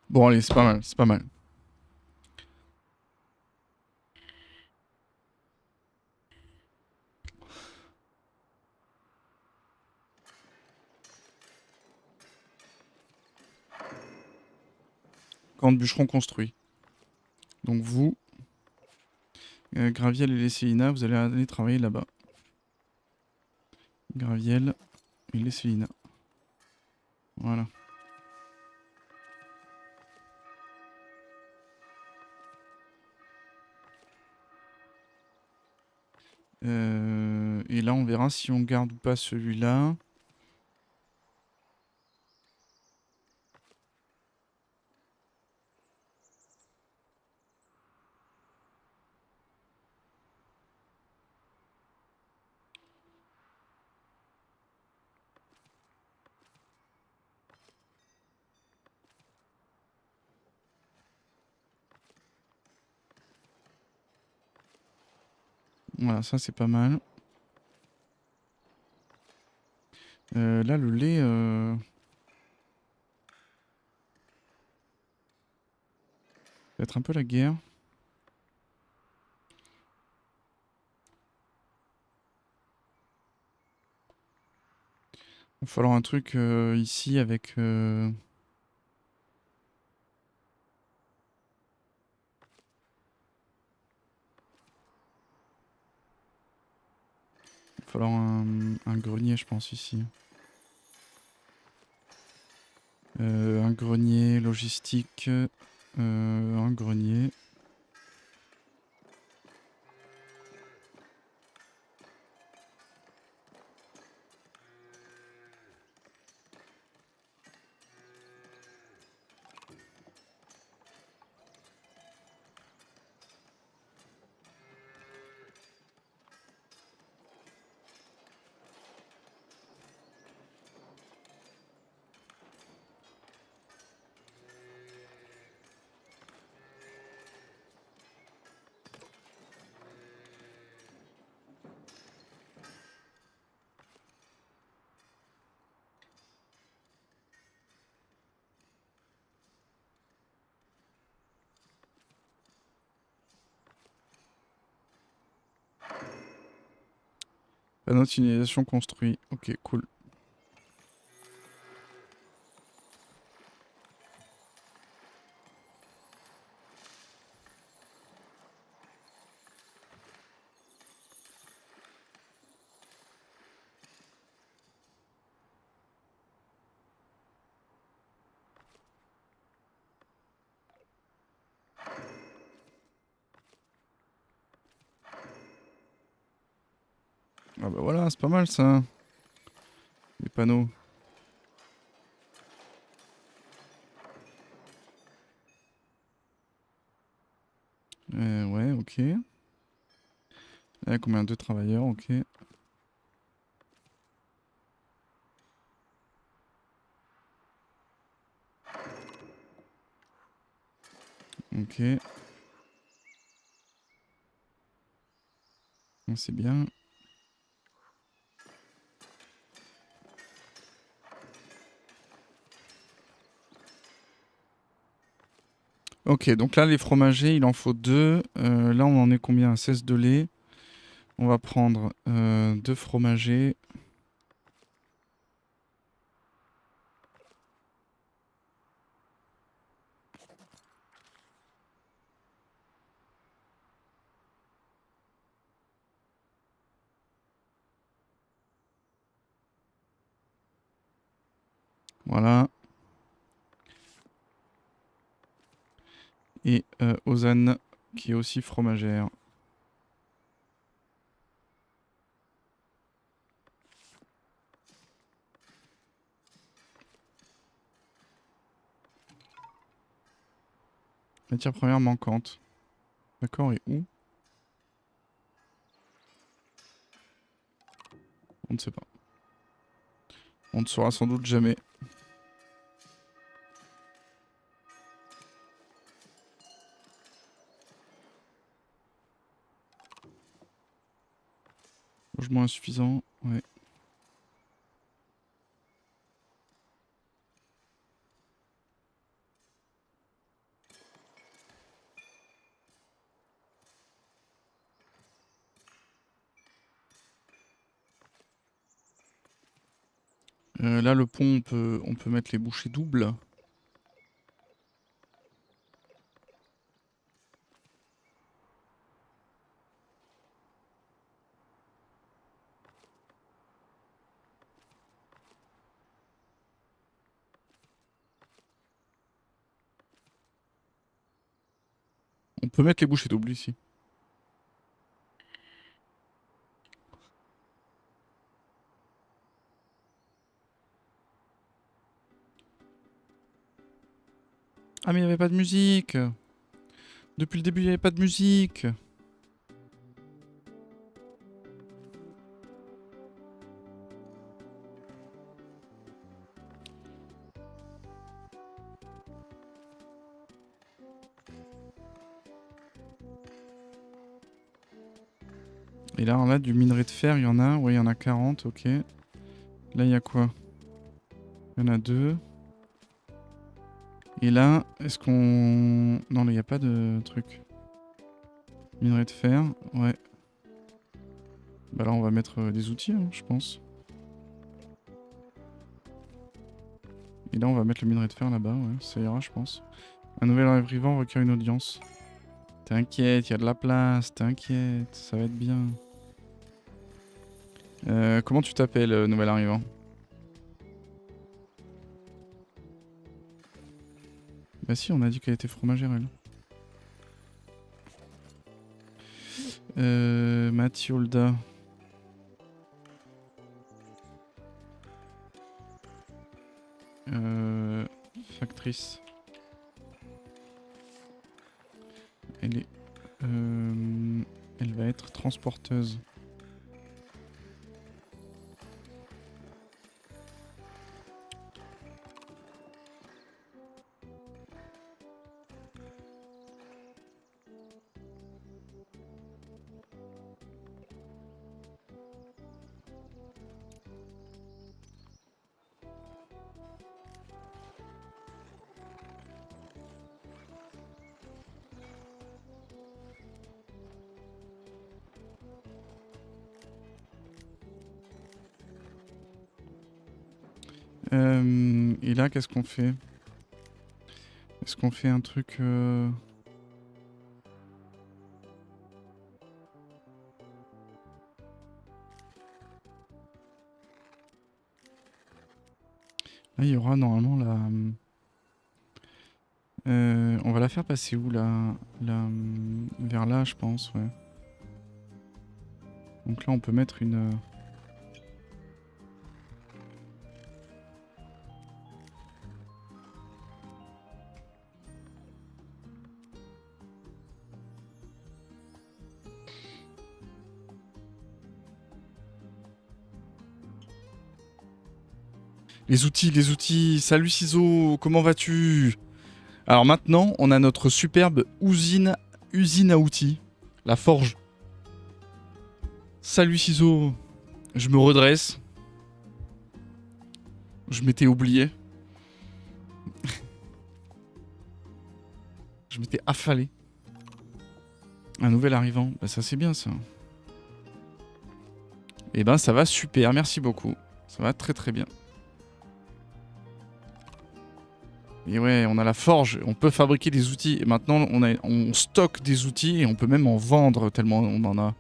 Speaker 1: Bon, allez, c'est pas mal, c'est pas mal. Camp de bûcheron construit. Donc vous, Graviel et Lesselina, vous allez aller travailler là-bas. Graviel et Lesselina. Voilà. Et là, on verra si on garde ou pas celui-là. Voilà, ça c'est pas mal. Là, le lait... va être un peu la guerre. Il va falloir un truc ici avec... il va falloir un grenier, je pense, ici. Un grenier logistique. Un grenier. Panneau de signalisation construit. Ok, cool. Ah bah voilà, c'est pas mal ça. Les panneaux. Ouais, ok. Là, combien de travailleurs, ok. Ok. C'est bien. Ok, donc là, les fromagers, il en faut 2. Là, on en est combien? 16 de lait. On va prendre 2 fromagers. Voilà. Et Ozane, qui est aussi fromagère. Matière première manquante. D'accord, et où? On ne sait pas. On ne saura sans doute jamais. Logement insuffisant, ouais. Là, le pont, on peut mettre les bouchées doubles. On peut mettre les bouchées doubles ici. Ah, mais il n'y avait pas de musique. Depuis le début, il n'y avait pas de musique. Et là, on a du minerai de fer, il y en a. Oui, il y en a 40, ok. Là, il y a quoi? Il y en a 2. Et là, est-ce qu'on... Non, là, il n'y a pas de truc. Minerai de fer, ouais. Bah là, on va mettre des outils, hein, je pense. Et là, on va mettre le minerai de fer là-bas, ouais. Ça ira, je pense. Un nouvel arrivant requiert une audience. T'inquiète, il y a de la place, t'inquiète, ça va être bien. Comment tu t'appelles, nouvel arrivant? Bah si, on a dit qu'elle était fromagère, elle. Mathiolda. Factrice. Elle est... elle va être transporteuse. Et là, qu'est-ce qu'on fait? Est-ce qu'on fait un truc... Là, il y aura normalement la... on va la faire passer où, là, vers là, je pense, ouais. Donc là, on peut mettre une... Les outils. Salut Ciseaux, comment vas-tu? Alors maintenant, on a notre superbe usine à outils. La forge. Salut Ciseaux. Je me redresse. Je m'étais oublié. Je m'étais affalé. Un nouvel arrivant. Bah, ça, c'est bien, ça. Eh ben, ça va super. Merci beaucoup. Ça va très très bien. Et ouais, on a la forge. On peut fabriquer des outils. Et maintenant, on stocke des outils et on peut même en vendre tellement on en a.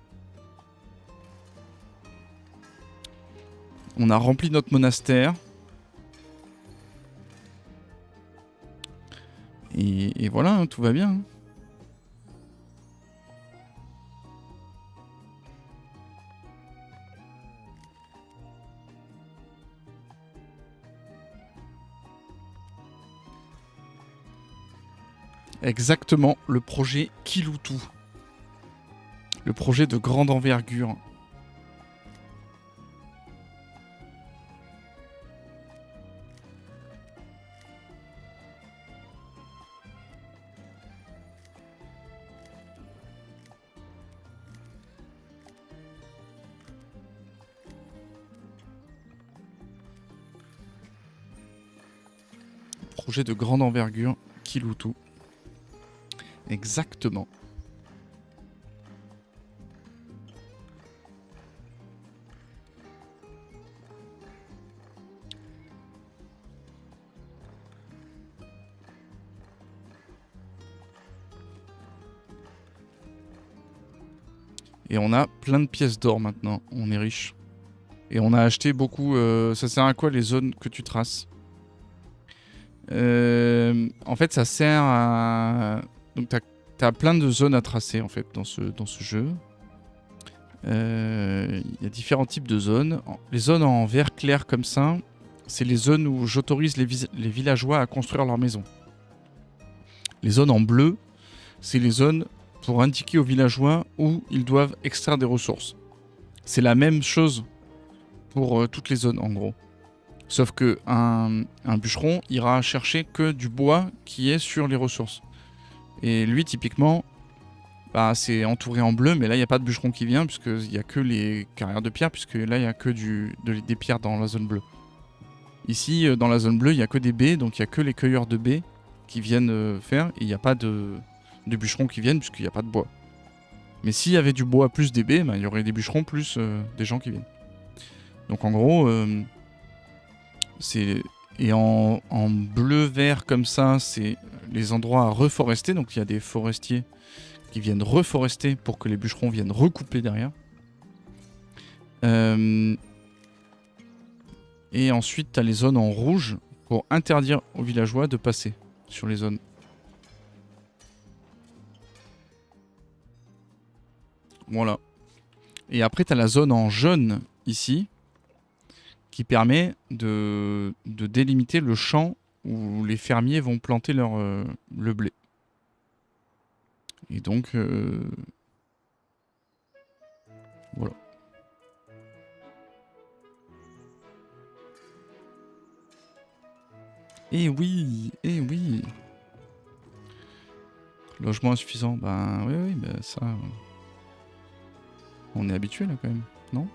Speaker 1: On a rempli notre monastère. Et voilà, hein, tout va bien. Hein. Exactement, le projet Kiloutou. Le projet de grande envergure. Projet de grande envergure, Kiloutou. Exactement. Et on a plein de pièces d'or maintenant. On est riche. Et on a acheté beaucoup... ça sert à quoi les zones que tu traces? En fait, ça sert à... Donc, t'as plein de zones à tracer, en fait, dans ce jeu. Il y a différents types de zones. Les zones en vert clair comme ça, c'est les zones où j'autorise les villageois à construire leur maison. Les zones en bleu, c'est les zones pour indiquer aux villageois où ils doivent extraire des ressources. C'est la même chose pour toutes les zones, en gros. Sauf que un bûcheron ira chercher que du bois qui est sur les ressources. Et lui, typiquement, bah, c'est entouré en bleu, mais là, il n'y a pas de bûcheron qui vient, puisqu'il n'y a que les carrières de pierre, puisque là, il n'y a que des pierres dans la zone bleue. Ici, dans la zone bleue, il n'y a que des baies, donc il n'y a que les cueilleurs de baies qui viennent faire, et il n'y a pas de bûcherons qui viennent, puisqu'il n'y a pas de bois. Mais s'il y avait du bois plus des baies, bah, il y aurait des bûcherons plus des gens qui viennent. Donc en gros, c'est... Et en bleu-vert comme ça, c'est les endroits à reforester, donc il y a des forestiers qui viennent reforester pour que les bûcherons viennent recouper derrière. Et ensuite, tu as les zones en rouge pour interdire aux villageois de passer sur les zones. Voilà. Et après, tu as la zone en jaune ici qui permet de délimiter le champ où les fermiers vont planter le blé. Et donc, voilà. Eh oui, eh oui. Logement insuffisant, ben oui, ben ça... On est habitué là quand même, non?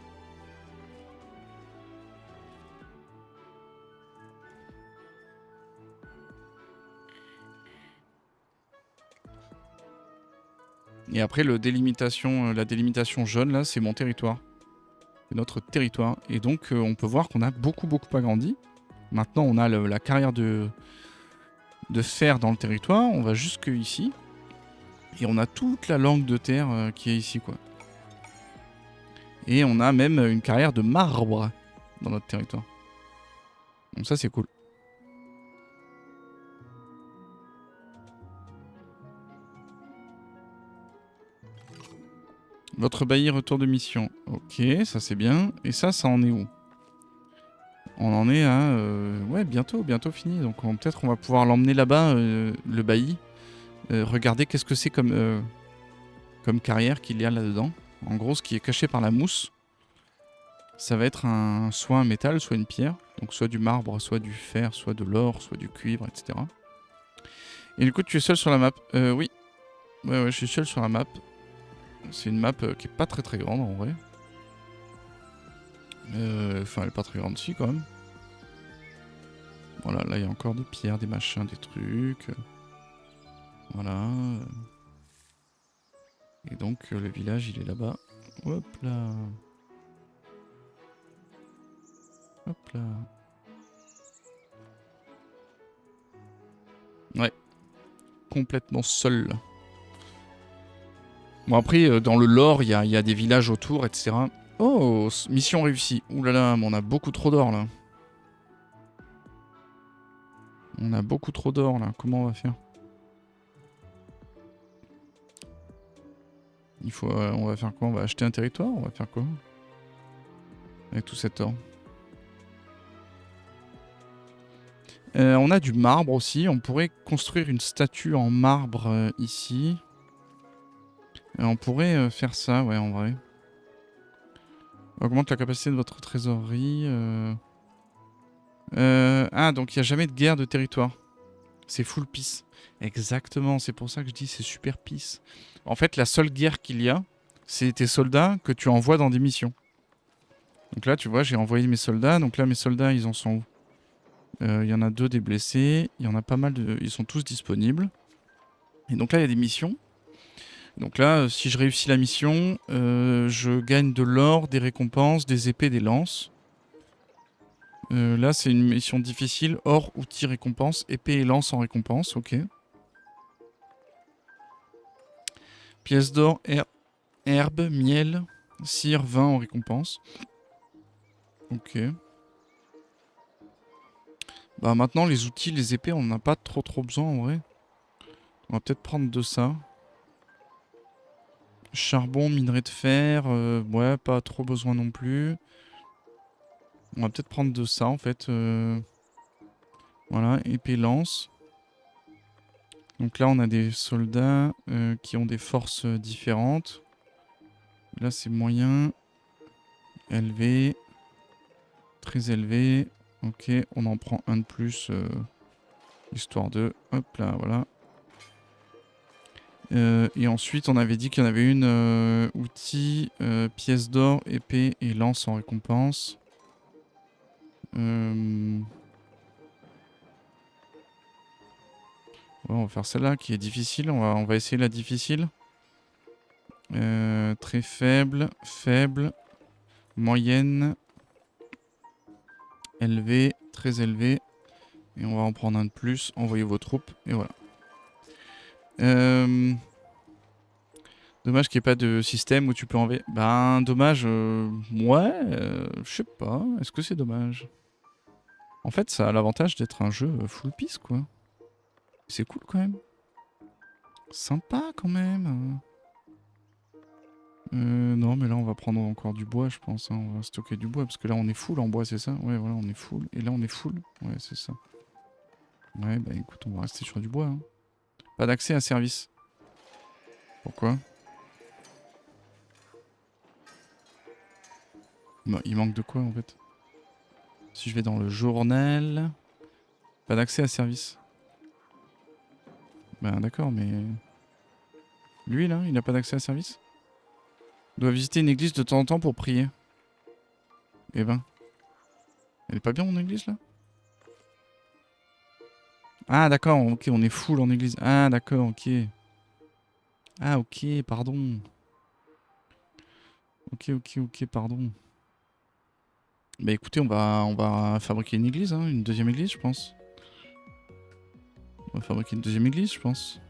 Speaker 1: Et après, la délimitation jaune, là, c'est mon territoire. C'est notre territoire. Et donc, on peut voir qu'on a beaucoup agrandi. Maintenant, on a la carrière de fer dans le territoire. On va jusque ici. Et on a toute la langue de terre qui est ici, quoi. Et on a même une carrière de marbre dans notre territoire. Donc ça, c'est cool. Votre bailli retour de mission. Ok, ça c'est bien. Et ça en est où? On en est à... ouais, bientôt fini. Donc peut-être on va pouvoir l'emmener là-bas, le bailli. Regardez qu'est-ce que c'est comme carrière qu'il y a là-dedans. En gros, ce qui est caché par la mousse, ça va être soit un métal, soit une pierre. Donc soit du marbre, soit du fer, soit de l'or, soit du cuivre, etc. Et du coup, tu es seul sur la map. Oui. Ouais, je suis seul sur la map. C'est une map qui est pas très grande en vrai. Enfin, elle est pas très grande si quand même. Voilà, là il y a encore des pierres, des machins, des trucs. Voilà. Et donc le village il est là-bas. Hop là. Hop là. Ouais. Complètement seul. Bon après dans le lore il y a des villages autour etc. Oh, mission réussie. Ouh là là, mais on a beaucoup trop d'or là. On a beaucoup trop d'or là. Comment on va faire? On va faire quoi? On va acheter un territoire? On va faire quoi? Avec tout cet or. On a du marbre aussi. On pourrait construire une statue en marbre ici. On pourrait faire ça, ouais, en vrai. Augmente la capacité de votre trésorerie. Ah, donc il n'y a jamais de guerre de territoire. C'est full peace. Exactement, c'est pour ça que je dis c'est super peace. En fait, la seule guerre qu'il y a, c'est tes soldats que tu envoies dans des missions. Donc là, tu vois, j'ai envoyé mes soldats. Donc là, mes soldats, ils en sont où? Il y en a 2 des blessés. Il y en a pas mal de... Ils sont tous disponibles. Et donc là, il y a des missions. Donc là, si je réussis la mission, je gagne de l'or, des récompenses, des épées, des lances. Là, c'est une mission difficile. Or, outils, récompense. Épée et lance en récompense, ok. Pièces d'or, herbe, miel, cire, vin en récompense. Ok. Bah maintenant, les outils, les épées, on n'en a pas trop besoin en vrai. On va peut-être prendre de ça. Charbon, minerai de fer, ouais, pas trop besoin non plus. On va peut-être prendre de ça en fait. Voilà, épée, lance. Donc là, on a des soldats qui ont des forces différentes. Là, c'est moyen. Élevé. Très élevé. Ok, on en prend un de plus. Histoire de... Hop là, voilà. Et ensuite, on avait dit qu'il y en avait une outils, pièce d'or, épée et lance en récompense. Ouais, on va faire celle-là qui est difficile. On va essayer la difficile. Très faible, faible, moyenne, élevé, très élevé. Et on va en prendre un de plus. Envoyez vos troupes. Et voilà. Dommage qu'il n'y ait pas de système où tu peux envoyer. Ben, dommage. Ouais, je sais pas. Est-ce que c'est dommage? En fait, ça a l'avantage d'être un jeu full piece, quoi. C'est cool quand même. Sympa quand même. Non, mais là, on va prendre encore du bois, je pense. Hein. On va stocker du bois parce que là, on est full en bois, c'est ça? Ouais, voilà, on est full. Et là, on est full. Ouais, c'est ça. Ouais, bah écoute, on va rester sur du bois. Hein. Pas d'accès à service. Pourquoi? Bah, il manque de quoi en fait? Si je vais dans le journal. Pas d'accès à service. Bah d'accord, mais. Lui là, il n'a pas d'accès à service? Il doit visiter une église de temps en temps pour prier. Eh ben. Elle est pas bien mon église là? Ah d'accord, ok, on est full en église. Ah d'accord, ok. Ah ok, pardon. Ok, pardon. Bah écoutez, on va fabriquer une église, hein, une deuxième église, je pense. On va fabriquer une deuxième église, je pense.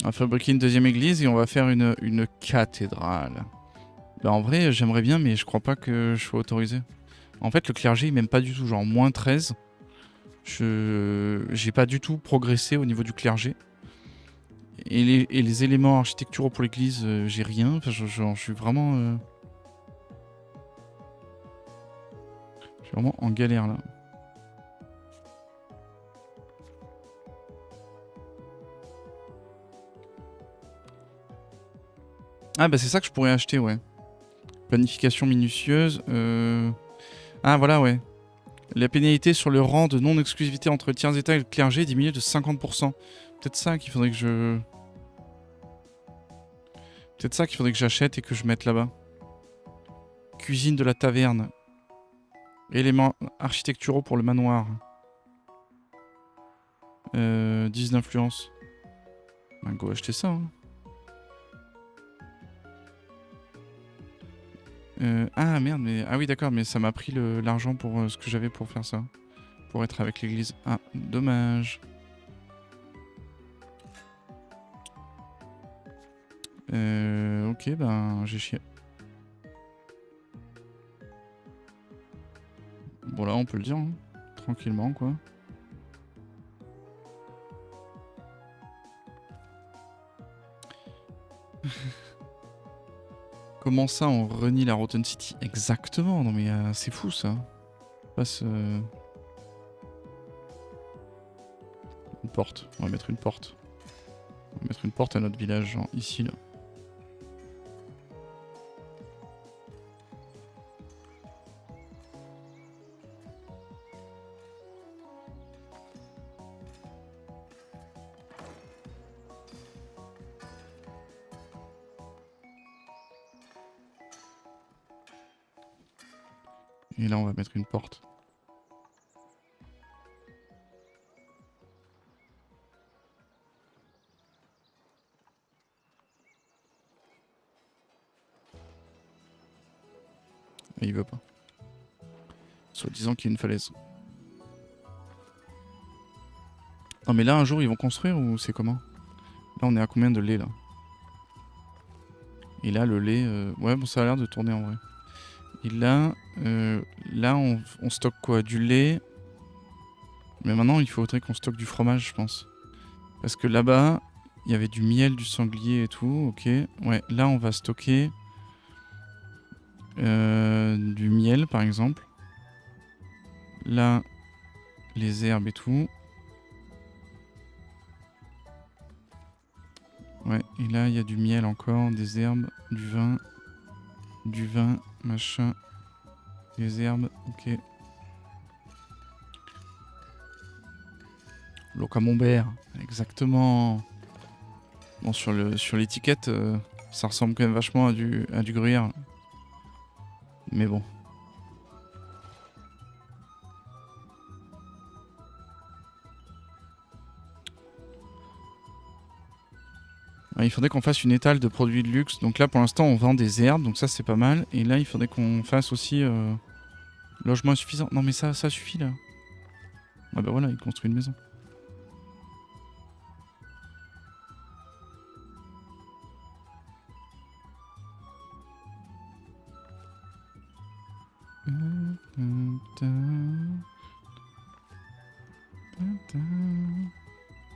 Speaker 1: On va fabriquer une deuxième église et on va faire une cathédrale. Bah en vrai, j'aimerais bien, mais je crois pas que je sois autorisé. En fait, le clergé, il m'aime pas du tout, genre moins 13. J'ai pas du tout progressé au niveau du clergé. Et les éléments architecturaux pour l'église, j'ai rien. Enfin, je suis vraiment... je suis vraiment en galère là. Ah bah c'est ça que je pourrais acheter, ouais. Planification minutieuse. Ah voilà, ouais. La pénalité sur le rang de non-exclusivité entre le tiers état et le clergé diminue de 50%. Peut-être ça qu'il faudrait que je... Peut-être ça qu'il faudrait que j'achète et que je mette là-bas. Cuisine de la taverne. Éléments architecturaux pour le manoir. 10 d'influence. Bah, go acheter ça. Hein. Ah merde, mais. Ah oui, d'accord, mais ça m'a pris l'argent pour ce que j'avais pour faire ça. Pour être avec l'église. Ah, dommage. Ok, ben j'ai chié. Bon là on peut le dire, hein. Tranquillement quoi. Comment ça on renie la Rotten City? Exactement, non mais c'est fou ça. Passe une porte, on va mettre une porte. On va mettre une porte à notre village, genre ici là. Et là on va mettre une porte. Et il veut pas. Soit disant qu'il y a une falaise. Non mais là un jour ils vont construire ou c'est comment? Là on est à combien de lait là? Et là le lait... Ouais bon ça a l'air de tourner en vrai. Et là, là on stocke quoi? Du lait. Mais maintenant il faudrait qu'on stocke du fromage je pense. Parce que là-bas, il y avait du miel, du sanglier et tout, ok. Ouais, là on va stocker du miel par exemple. Là, les herbes et tout. Ouais, et là il y a du miel encore, des herbes, du vin, machin, des herbes, ok. L'eau camembert, exactement. Bon, sur l'étiquette, ça ressemble quand même vachement à du gruyère. Mais bon. Il faudrait qu'on fasse une étale de produits de luxe. Donc là, pour l'instant, on vend des herbes, donc ça, c'est pas mal. Et là, il faudrait qu'on fasse aussi logement insuffisant. Non, mais ça suffit là. Ah bah voilà, il construit une maison.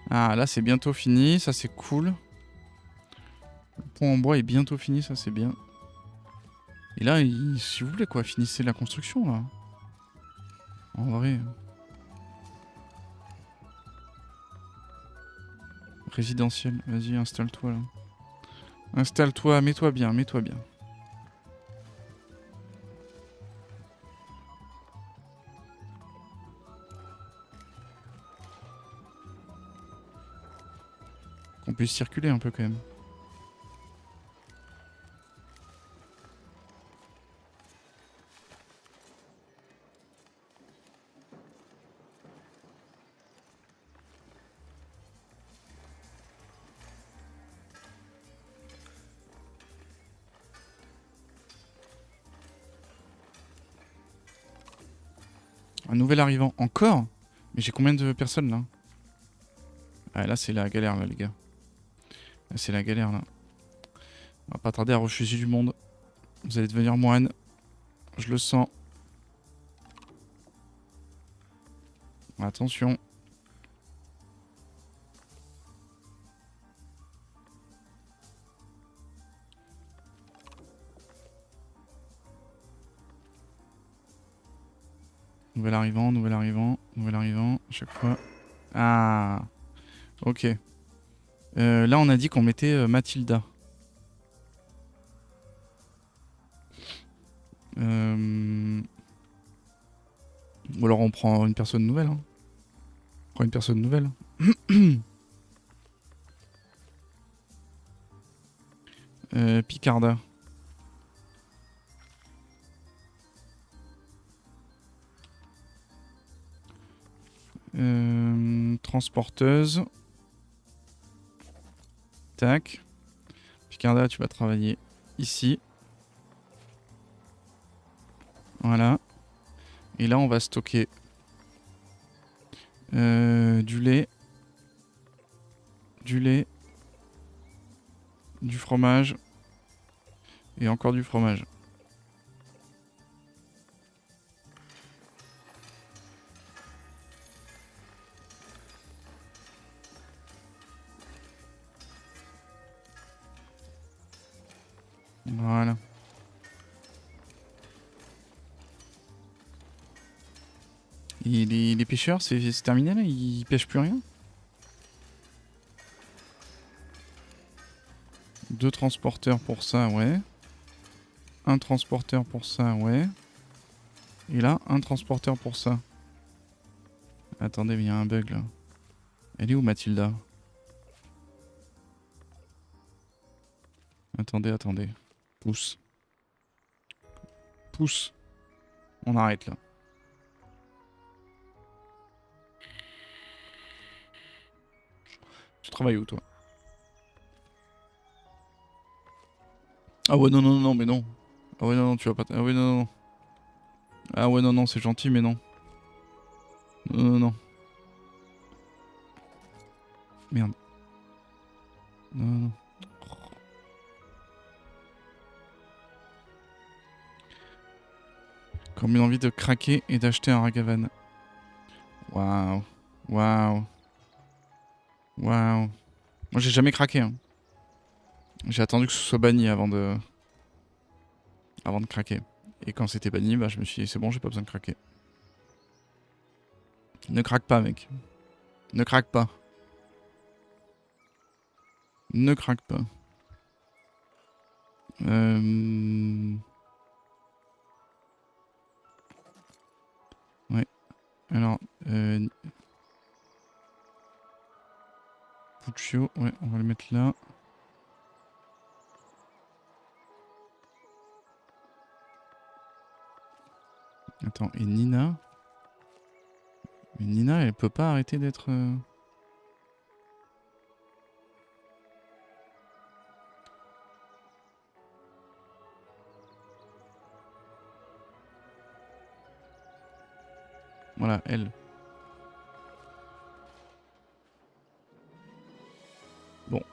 Speaker 1: Ah, là, c'est bientôt fini. Ça, c'est cool. Le pont en bois est bientôt fini, ça, c'est bien. Et là, si vous voulez, quoi, finissez la construction là. En vrai. Résidentiel, vas-y, installe-toi là. Installe-toi, mets-toi bien, mets-toi bien. Qu'on puisse circuler un peu quand même. Un nouvel arrivant. Encore? Mais j'ai combien de personnes là? Ah là c'est la galère là les gars. Là c'est la galère là. On va pas tarder à refuser du monde. Vous allez devenir moine. Je le sens. Attention. Nouvel arrivant, nouvel arrivant, nouvel arrivant. À chaque fois. Ah. Ok. Là on a dit qu'on mettait Mathilda. Ou alors on prend une personne nouvelle. Hein. On prend une personne nouvelle. Picarda. transporteuse. Tac. Picarda, tu vas travailler ici. Voilà. Et là, on va stocker du lait, du fromage et encore du fromage. Voilà. Et les pêcheurs, c'est terminé là? Ils pêchent plus rien? 2 transporteurs pour ça, ouais. Un transporteur pour ça, ouais. Et là, un transporteur pour ça. Attendez, mais il y a un bug là. Elle est où Mathilda? Attendez. Pousse. On arrête là. Tu travailles où toi? Ah ouais, non, mais non. Ah ouais, non, tu vas pas... Ah ouais, non. Ah ouais, non, c'est gentil, mais non. Non. Merde. Non. Comme une envie de craquer et d'acheter un Ragavan. Waouh. Moi j'ai jamais craqué. Hein. J'ai attendu que ce soit banni avant de craquer. Et quand c'était banni, bah je me suis dit c'est bon, j'ai pas besoin de craquer. Ne craque pas mec. Ne craque pas. Ne craque pas. Ouais. Alors, Puccio, ouais, on va le mettre là. Attends, et Nina? Mais Nina, elle peut pas arrêter d'être... Voilà, elle. Bon.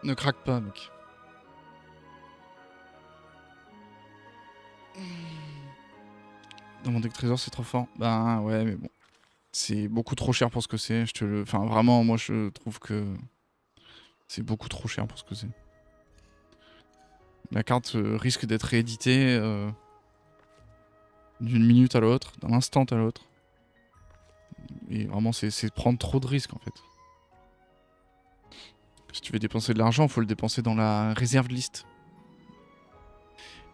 Speaker 1: Ne craque pas, mec. Dans mon deck trésor, c'est trop fort. Bah ouais, mais bon. C'est beaucoup trop cher pour ce que c'est. Je te le... Enfin, vraiment, moi, je trouve que c'est beaucoup trop cher pour ce que c'est. La carte risque d'être rééditée d'une minute à l'autre, d'un instant à l'autre. Et vraiment, c'est prendre trop de risques, en fait. Si tu veux dépenser de l'argent, faut le dépenser dans la réserve liste.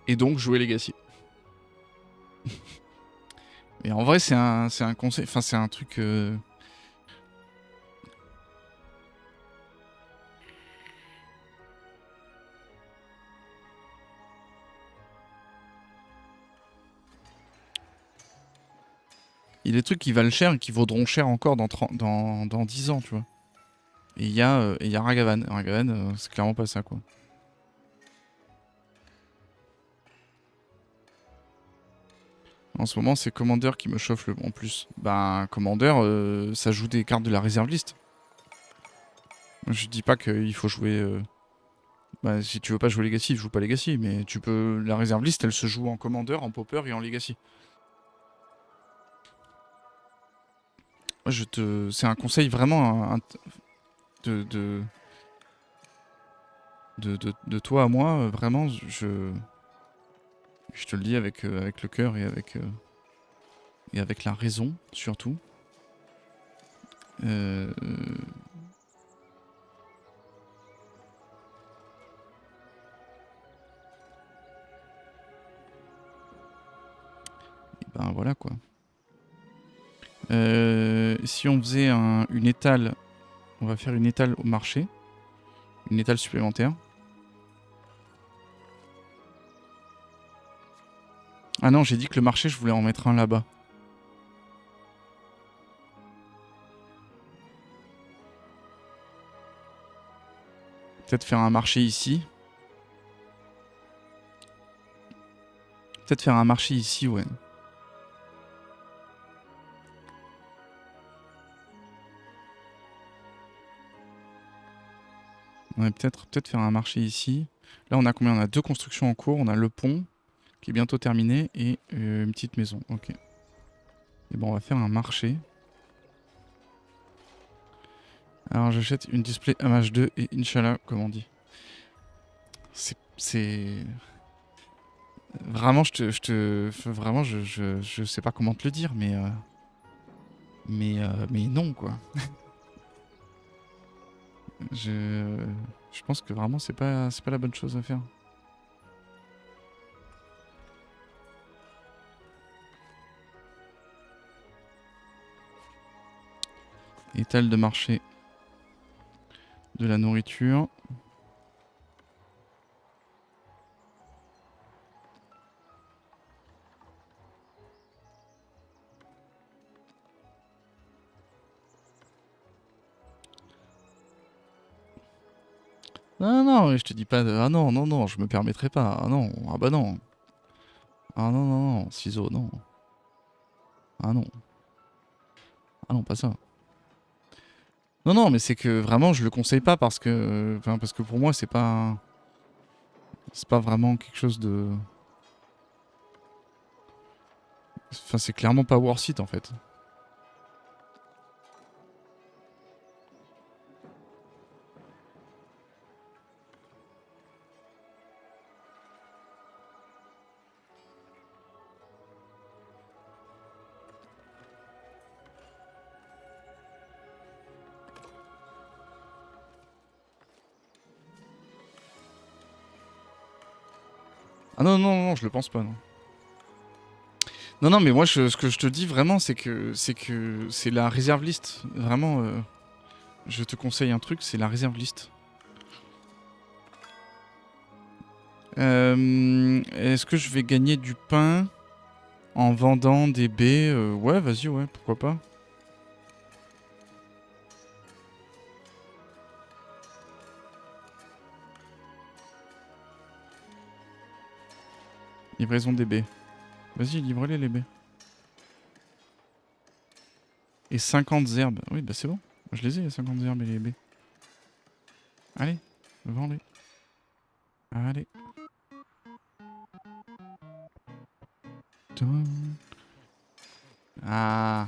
Speaker 1: Et donc, jouer Legacy. Mais en vrai, c'est un conseil... Enfin, c'est un truc... Il y a des trucs qui valent cher et qui vaudront cher encore dans 10 ans, tu vois. Et il y a Ragavan. Ragavan, c'est clairement pas ça, quoi. En ce moment, c'est Commander qui me chauffe le en plus. Bah, Commander, ça joue des cartes de la réserve list. Je dis pas qu'il faut jouer... Bah, si tu veux pas jouer Legacy, joue pas Legacy. Mais tu peux... La réserve list, elle se joue en Commander, en Popper et en Legacy. C'est un conseil vraiment de toi à moi. Vraiment, je te le dis avec le cœur et avec la raison, surtout. Enfin, voilà quoi. Si on faisait une étale, on va faire une étale au marché. Une étale supplémentaire. Ah non, j'ai dit que le marché, je voulais en mettre un là-bas. Peut-être faire un marché ici. Peut-être faire un marché ici, ouais. Ouais, peut-être faire un marché ici. Là, on a combien? On a 2 constructions en cours. On a le pont, qui est bientôt terminé, et une petite maison. Ok. Et bon, on va faire un marché. Alors, j'achète une display MH2 et Inch'Allah, comme on dit. C'est... Vraiment, vraiment, je sais pas comment te le dire, mais non, quoi. Je pense que vraiment, c'est pas la bonne chose à faire. Étal de marché de la nourriture. Non, non, je te dis pas de... Ah non, non, non, je me permettrai pas. Ah non, ah bah non. Ah non, non, non, ciseaux, non. Ah non. Ah non, pas ça. Non, non, mais c'est que vraiment, je le conseille pas parce que... Enfin, parce que pour moi, c'est pas... C'est pas vraiment quelque chose de... Enfin, c'est clairement pas worth it, en fait. Ah non, non, non, je le pense pas, non. Non, non, mais moi, ce que je te dis vraiment, c'est que c'est la réserve liste. Vraiment, je te conseille un truc, c'est la réserve liste. Est-ce que je vais gagner du pain en vendant des baies? Ouais, vas-y, ouais, pourquoi pas. Livraison des baies. Vas-y, livre-les, les baies. Et 50 herbes. Oui, bah c'est bon. Je les ai, les 50 herbes et les baies. Allez, vends-les. Allez. Ah.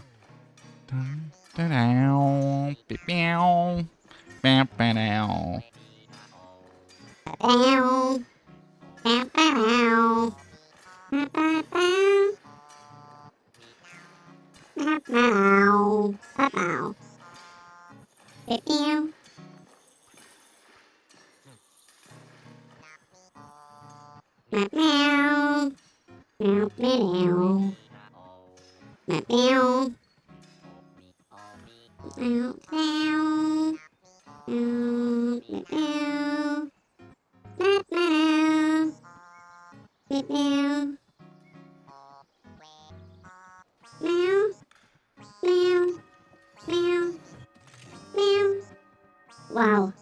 Speaker 2: Waouh.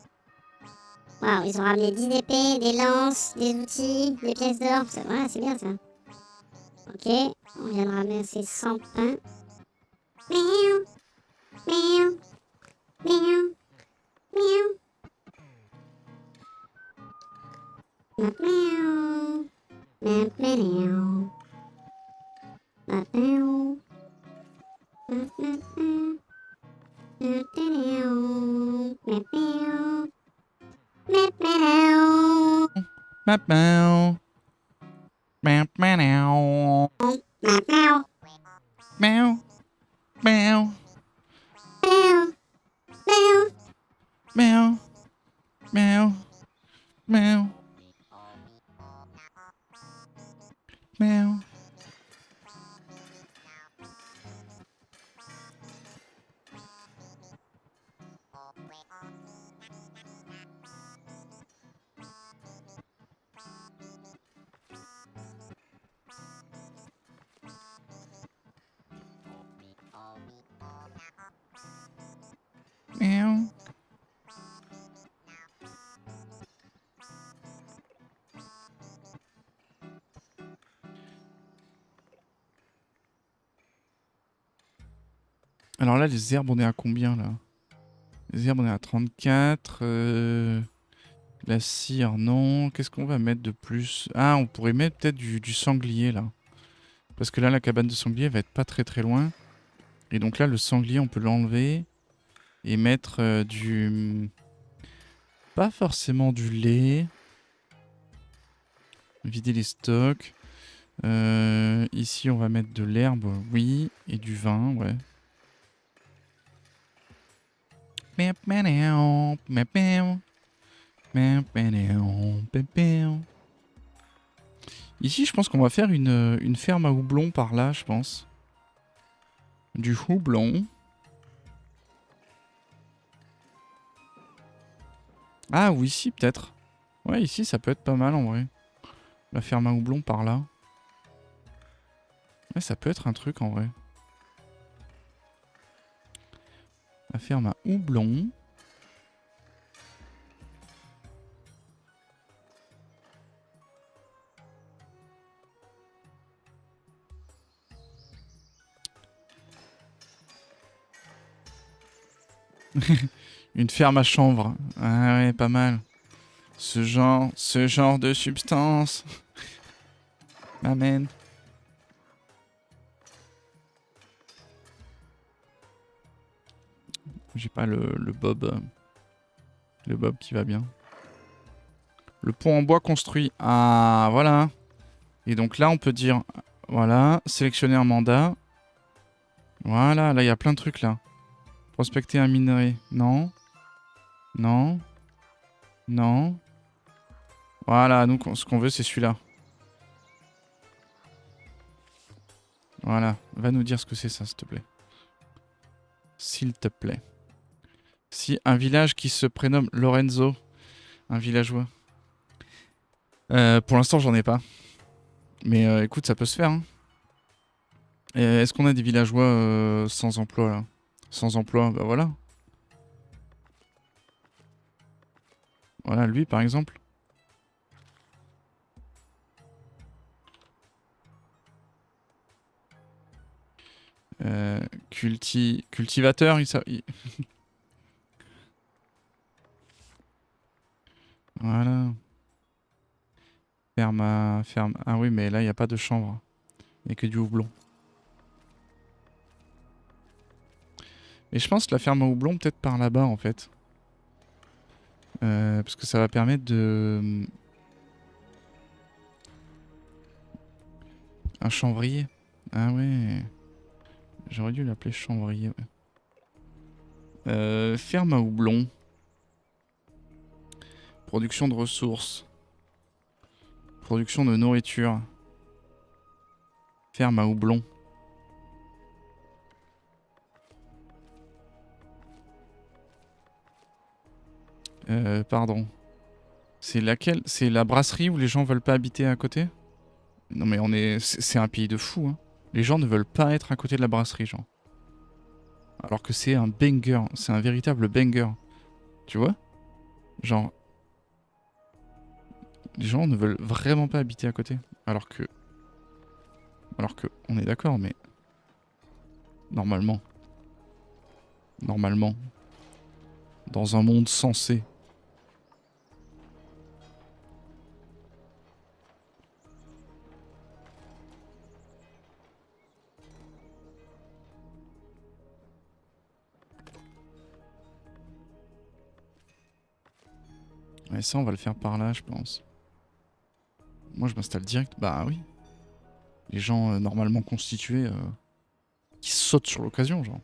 Speaker 2: Waouh, ils ont ramené 10 épées, des lances, des outils, des pièces d'or. Voilà, c'est bien ça. Ok, on vient de ramasser 100 pains. Miaou, miaou, miaou, miaou. Miaou, miaou, miaou. Miaou, miaou, miaou, miaou.
Speaker 1: Meow. Meow, meow. Meow. Meow. Meow. Meow. Meow. Meow. Alors là, les herbes, on est à combien là? Les herbes, on est à 34. La cire, non. Qu'est-ce qu'on va mettre de plus? Ah, on pourrait mettre peut-être du sanglier là. Parce que là, la cabane de sanglier va être pas très très loin. Et donc là, le sanglier, on peut l'enlever et mettre du... Pas forcément du lait. Vider les stocks. Ici, on va mettre de l'herbe, oui. Et du vin, ouais. Ici, je pense qu'on va faire une ferme à houblon par là, je pense. Du houblon. Ah, ou ici, peut-être. Ouais, ici, ça peut être pas mal, en vrai. La ferme à houblon par là. Ouais, ça peut être un truc, en vrai. La ferme à houblon. Une ferme à chanvre. Ah ouais, pas mal. Ce genre de substance. Amen. J'ai pas le bob. Le bob qui va bien. Le pont en bois construit. Ah, voilà. Et donc là, on peut dire... Voilà, sélectionner un mandat. Voilà, là, il y a plein de trucs, là. Prospecter un minerai. Non. Non. Non. Voilà, nous, ce qu'on veut, c'est celui-là. Voilà. Va nous dire ce que c'est, ça, s'il te plaît. S'il te plaît. Si un village qui se prénomme Lorenzo. Un villageois. Pour l'instant, j'en ai pas. Mais écoute, ça peut se faire. Hein. Est-ce qu'on a des villageois sans emploi, là? Sans emploi, bah voilà. Voilà, lui, par exemple. Cultivateur, Voilà. Ferme. Ah oui, mais là, il n'y a pas de chanvre. Il n'y a que du houblon. Et je pense que la ferme à houblon, peut-être par là-bas, en fait. Parce que ça va permettre de... Un chanvrier. Ah ouais. J'aurais dû l'appeler chanvrier, ouais. Ferme à houblon. Production de ressources. Production de nourriture. Ferme à houblon. Pardon. C'est laquelle? C'est la brasserie où les gens veulent pas habiter à côté? Non mais c'est un pays de fous, hein. Les gens ne veulent pas être à côté de la brasserie, genre. Alors que c'est un banger. C'est un véritable banger. Tu vois? Genre, les gens ne veulent vraiment pas habiter à côté. Alors que... on est d'accord, mais... Normalement. Normalement. Dans un monde sensé. Et ça, on va le faire par là, je pense. Moi, je m'installe direct. Bah oui. Les gens normalement constitués qui sautent sur l'occasion, genre.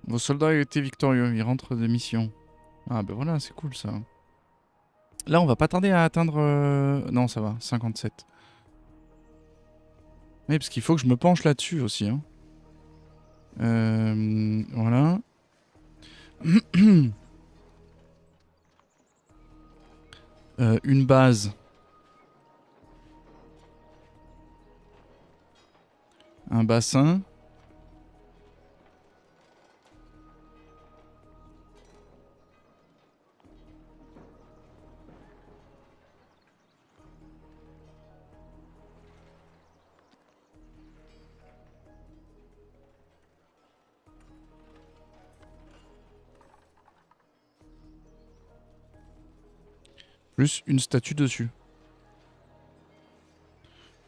Speaker 1: Vos soldats ont été victorieux, ils rentrent de mission. Ah bah voilà, c'est cool ça. Là, on va pas tarder à atteindre... Non, ça va, 57. Oui, parce qu'il faut que je me penche là-dessus aussi. Hein. Voilà. Une base. Un bassin. plus une statue dessus.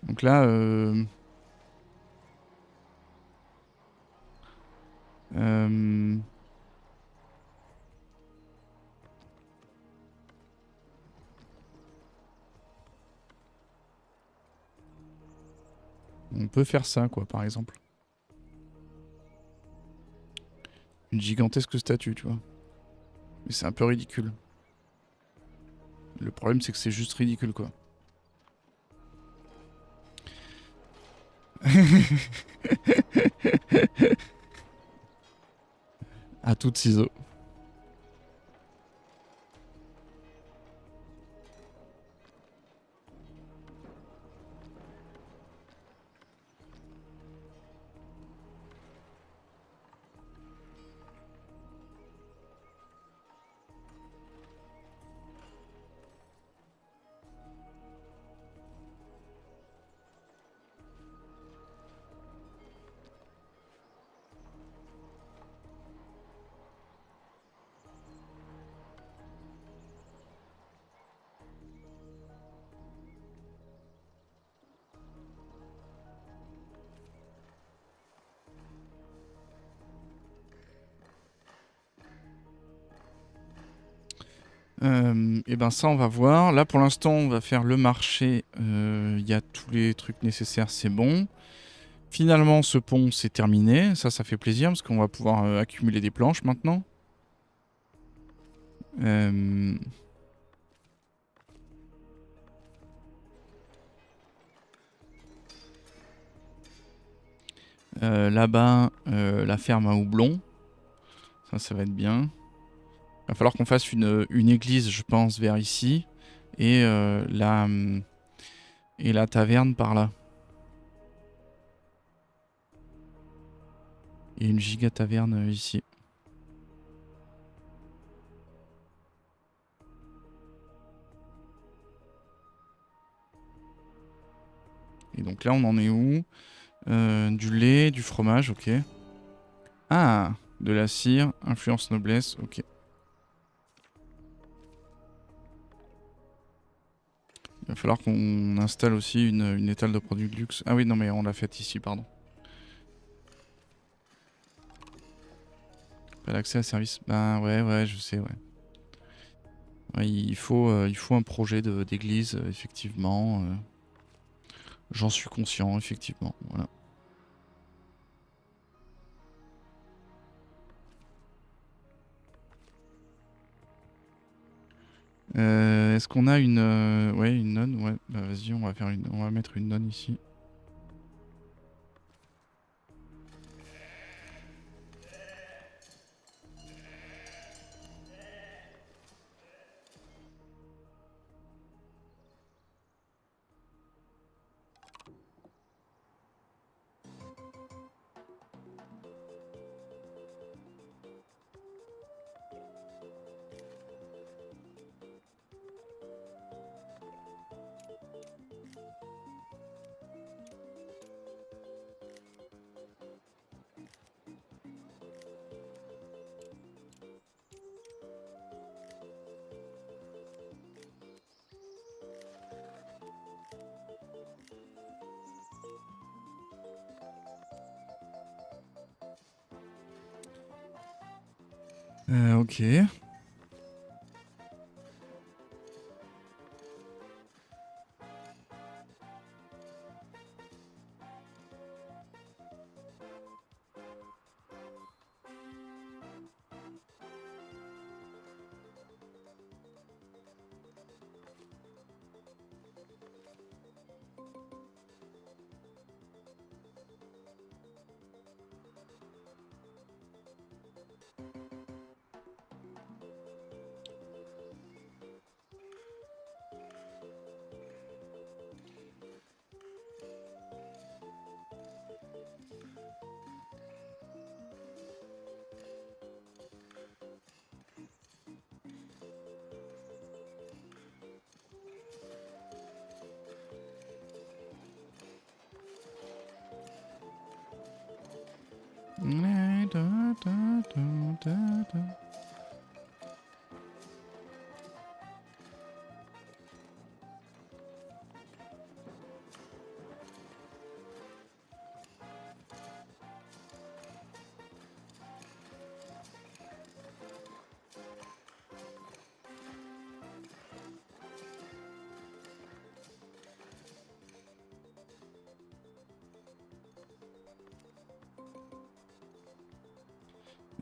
Speaker 1: Donc là, on peut faire ça, quoi, par exemple. Une gigantesque statue, tu vois. Mais c'est un peu ridicule. Le problème, c'est que c'est juste ridicule, quoi. À toutes ciseaux. Et ben ça on va voir. Là pour l'instant on va faire le marché. Il y a tous les trucs nécessaires, c'est bon. Finalement ce pont c'est terminé. Ça fait plaisir parce qu'on va pouvoir accumuler des planches maintenant. Là-bas la ferme à houblon. Ça va être bien. Il va falloir qu'on fasse une église je pense vers ici. Et la taverne par là. Et une giga taverne ici. Et donc là on en est où? Du lait, du fromage, ok. Ah, de la cire, influence noblesse, ok. Il va falloir qu'on installe aussi une étale de produits de luxe. Ah oui, non mais on l'a faite ici, pardon. Pas d'accès à service. Ben ouais, je sais, ouais. Ouais, il faut un projet d'église, effectivement. J'en suis conscient, effectivement. Voilà. Est-ce qu'on a ouais, une nonne? Ouais, bah vas-y, on va mettre une nonne ici. Ok.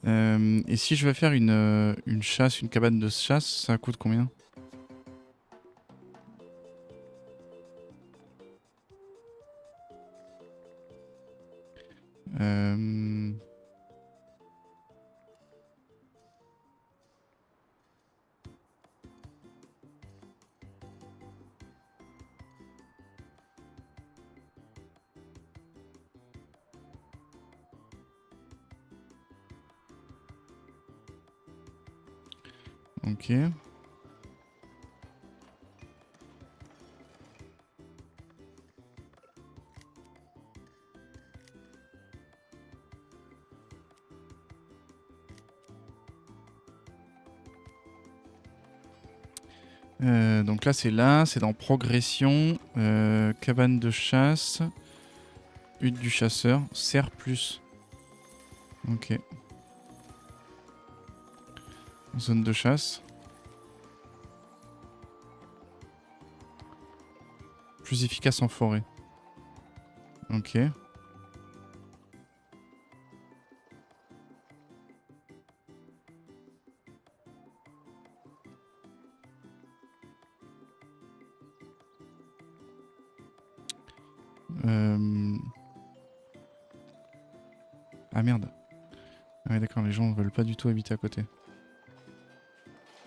Speaker 1: Et si je veux faire une chasse, une cabane de chasse, ça coûte combien? Euh, Ok. Donc là, c'est dans progression, cabane de chasse, hutte du chasseur, serre plus. Ok. Zone de chasse. Plus efficace en forêt. Ok. Euh... Ah merde. Ah ouais d'accord, les gens veulent pas du tout habiter à côté.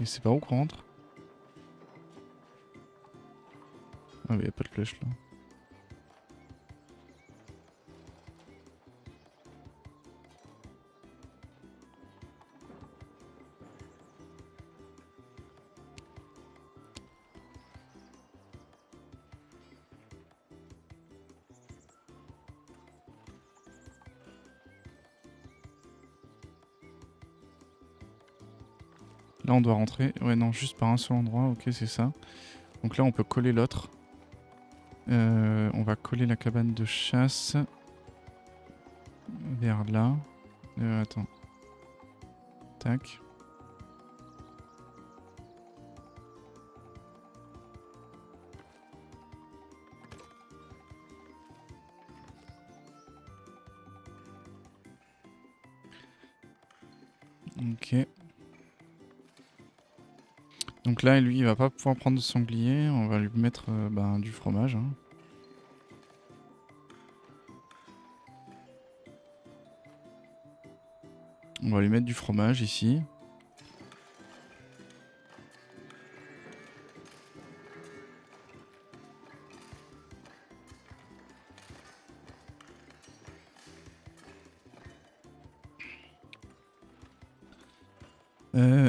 Speaker 1: Et c'est par où qu'on rentre? Ah mais y a pas de flèche là. Là on doit rentrer. Ouais non, juste par un seul endroit, ok c'est ça. Donc là on peut coller l'autre. On va coller la cabane de chasse vers là. Attends. Tac. Ok. Donc là, lui, il va pas pouvoir prendre de sanglier. On va lui mettre du fromage. Hein. On va lui mettre du fromage ici.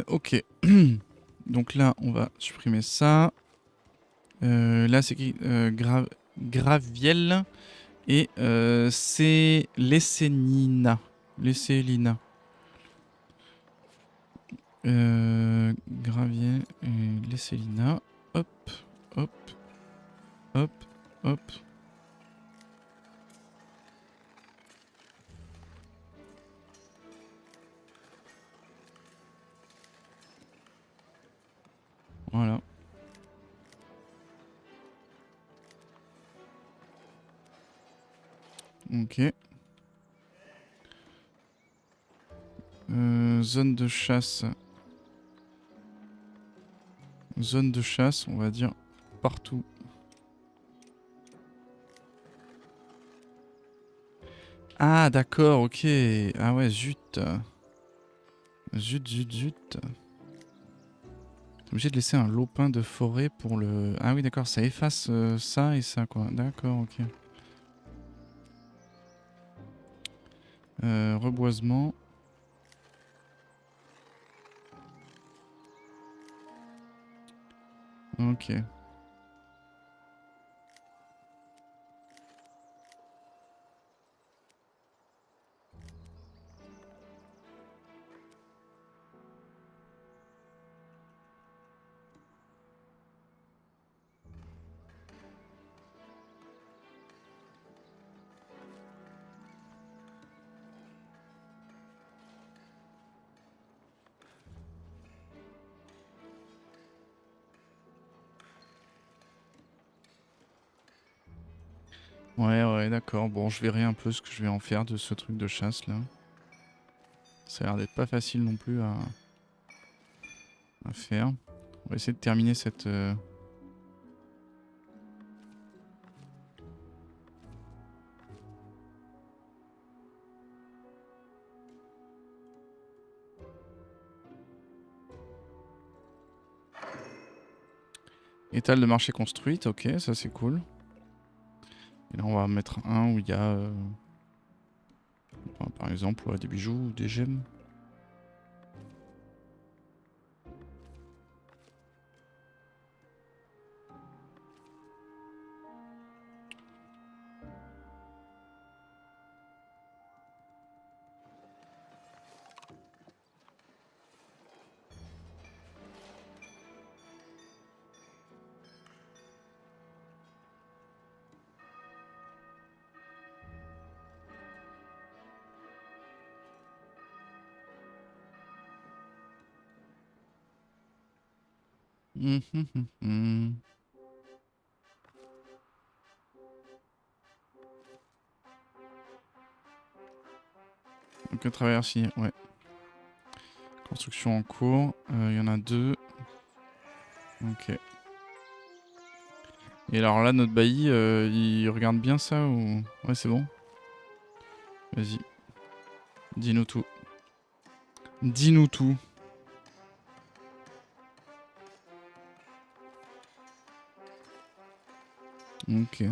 Speaker 1: Ok. Donc là, on va supprimer ça. Là, c'est qui Graviel. Et c'est Lessénina. Lesselina. Graviel et Lesselina. Hop, hop, hop, hop. Voilà. Ok. Zone de chasse. Zone de chasse, on va dire partout. Ah d'accord, ok. Ah ouais, zut. Zut, zut, zut. T'es obligé de laisser un lopin de forêt pour le... Ah oui d'accord, ça efface ça et ça quoi. D'accord, ok. Reboisement. Ok. Ouais, ouais, d'accord. Bon, je verrai un peu ce que je vais en faire de ce truc de chasse là. Ça a l'air d'être pas facile non plus à faire. On va essayer de terminer cette... Étale de marché construite, ok, ça c'est cool. Et là on va mettre un où il y a... enfin, par exemple, ouais, des bijoux ou des gemmes. Donc à travers ici, ouais. Construction en cours, il y en a 2. Ok. Et alors là, notre bailli, il regarde bien ça ou... Ouais, c'est bon. Vas-y. Dis-nous tout. Dis-nous tout. Ok.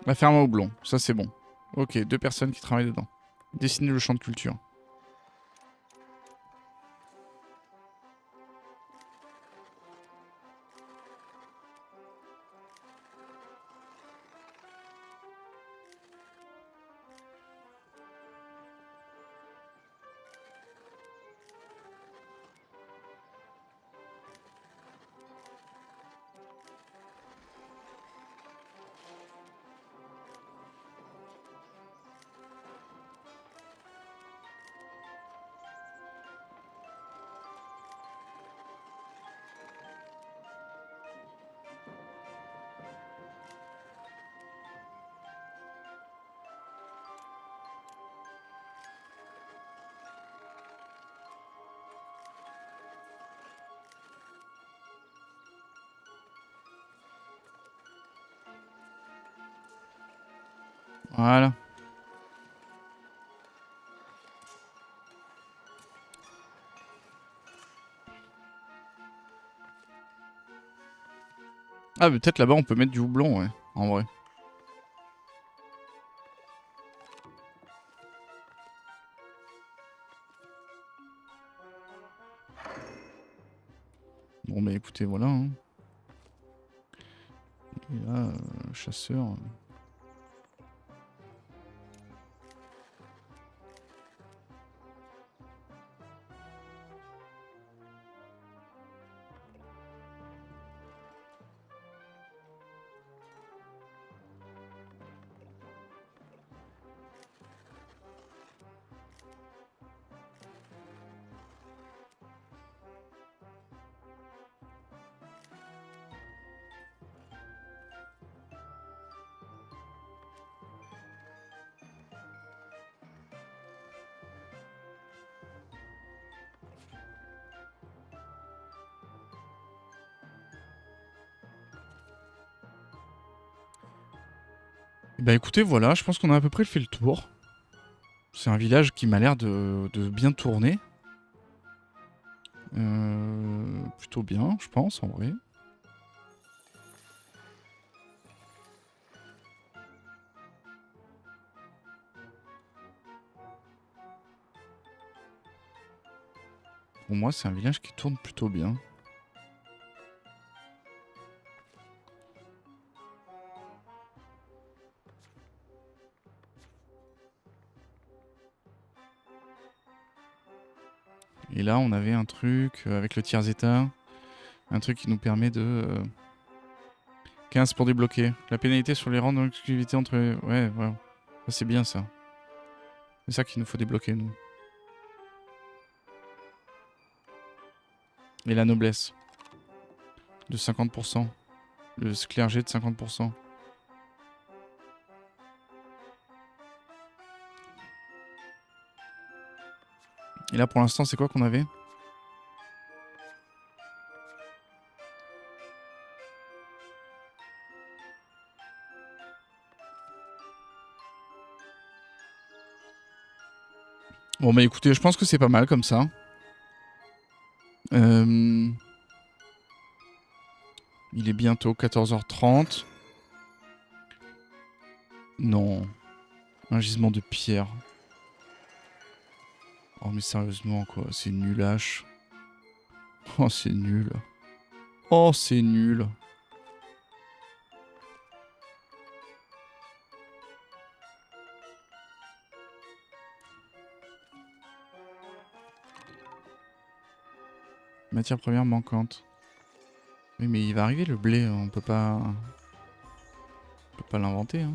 Speaker 1: La ferme à houblon, ça c'est bon. Ok, 2 personnes qui travaillent dedans. Dessiner le champ de culture. Voilà. Ah, mais peut-être là-bas on peut mettre du houblon, ouais, en vrai. Bon, bah écoutez, voilà. Hein. Et là, chasseur. Bah écoutez, voilà, je pense qu'on a à peu près fait le tour. C'est un village qui m'a l'air de bien tourner. Plutôt bien, je pense, en vrai. pour moi, c'est un village qui tourne plutôt bien. Et là, on avait un truc avec le tiers-état. Un truc qui nous permet de... 15 pour débloquer. La pénalité sur les rangs d'exclusivité entre... Ouais, voilà. C'est bien ça. C'est ça qu'il nous faut débloquer, nous. Et la noblesse. De 50%. Le clergé de 50%. Et là, pour l'instant, c'est quoi qu'on avait ? Bon, bah écoutez, je pense que c'est pas mal comme ça. Il est bientôt 14h30. Non. Un gisement de pierre. Oh, mais sérieusement, quoi. C'est nulache. Oh, c'est nul. Oh, c'est nul. Matière première manquante. Oui, mais il va arriver le blé. On peut pas l'inventer, hein.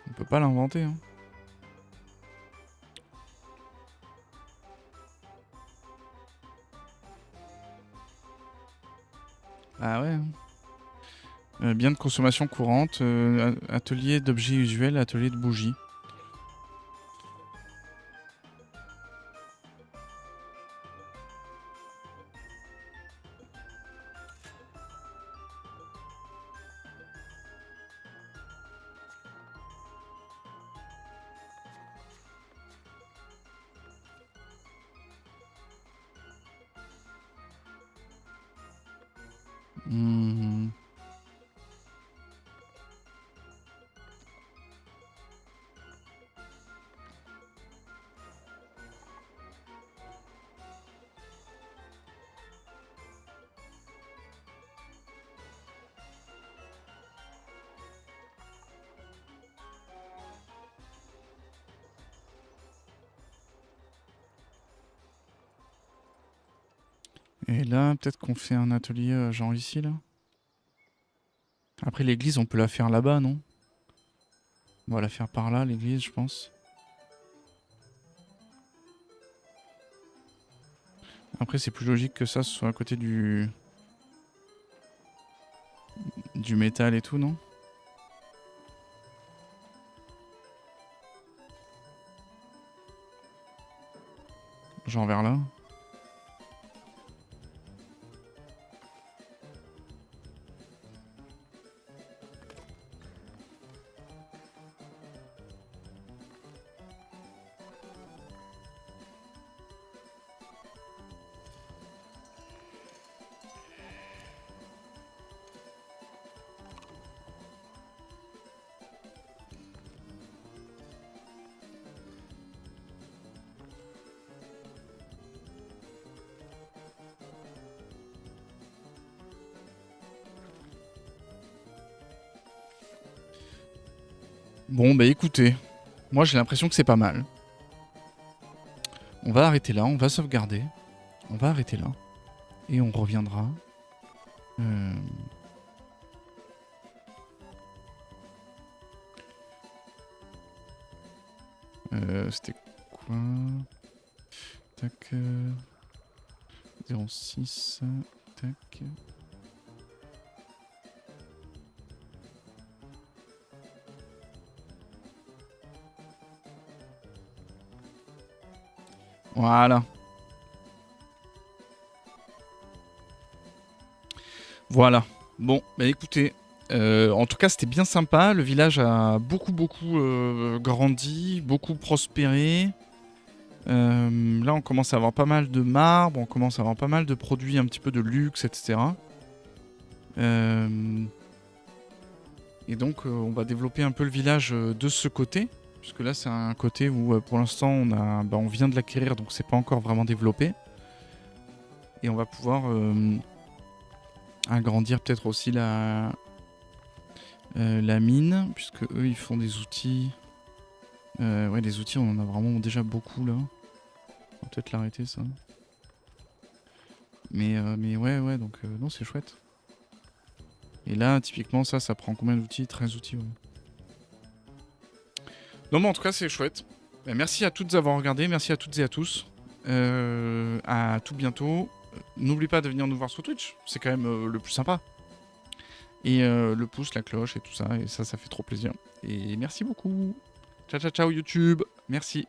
Speaker 1: On peut pas l'inventer, hein. Ah ouais. Bien de consommation courante, atelier d'objets usuels, atelier de bougies. Mmh. Et là, peut-être qu'on fait un atelier genre ici, là. Après, l'église, on peut la faire là-bas, non? On va la faire par là, l'église, je pense. Après, c'est plus logique que ça soit à côté du métal et tout, non? Genre vers là. Bon, bah écoutez, moi j'ai l'impression que c'est pas mal. On va arrêter là, on va sauvegarder. On va arrêter là. Et on reviendra. C'était quoi? Tac. 06. Tac. Voilà. Voilà. Bon, bah écoutez, en tout cas c'était bien sympa. Le village a beaucoup grandi, beaucoup prospéré. Là on commence à avoir pas mal de marbre, on commence à avoir pas mal de produits un petit peu de luxe, etc. Et donc on va développer un peu le village de ce côté, puisque là c'est un côté où pour l'instant on vient de l'acquérir, donc c'est pas encore vraiment développé. Et on va pouvoir agrandir peut-être aussi la mine, puisque eux ils font des outils. Ouais, des outils on en a vraiment déjà beaucoup là. On va peut-être l'arrêter ça. Mais ouais, donc non, c'est chouette. Et là, typiquement, ça prend combien d'outils? 13 outils, ouais. Non, mais en tout cas, c'est chouette. Merci à toutes d'avoir regardé, merci à toutes et à tous. À tout bientôt. N'oublie pas de venir nous voir sur Twitch, c'est quand même le plus sympa. Et le pouce, la cloche et tout ça, et ça fait trop plaisir. Et merci beaucoup. Ciao, ciao, ciao YouTube, merci.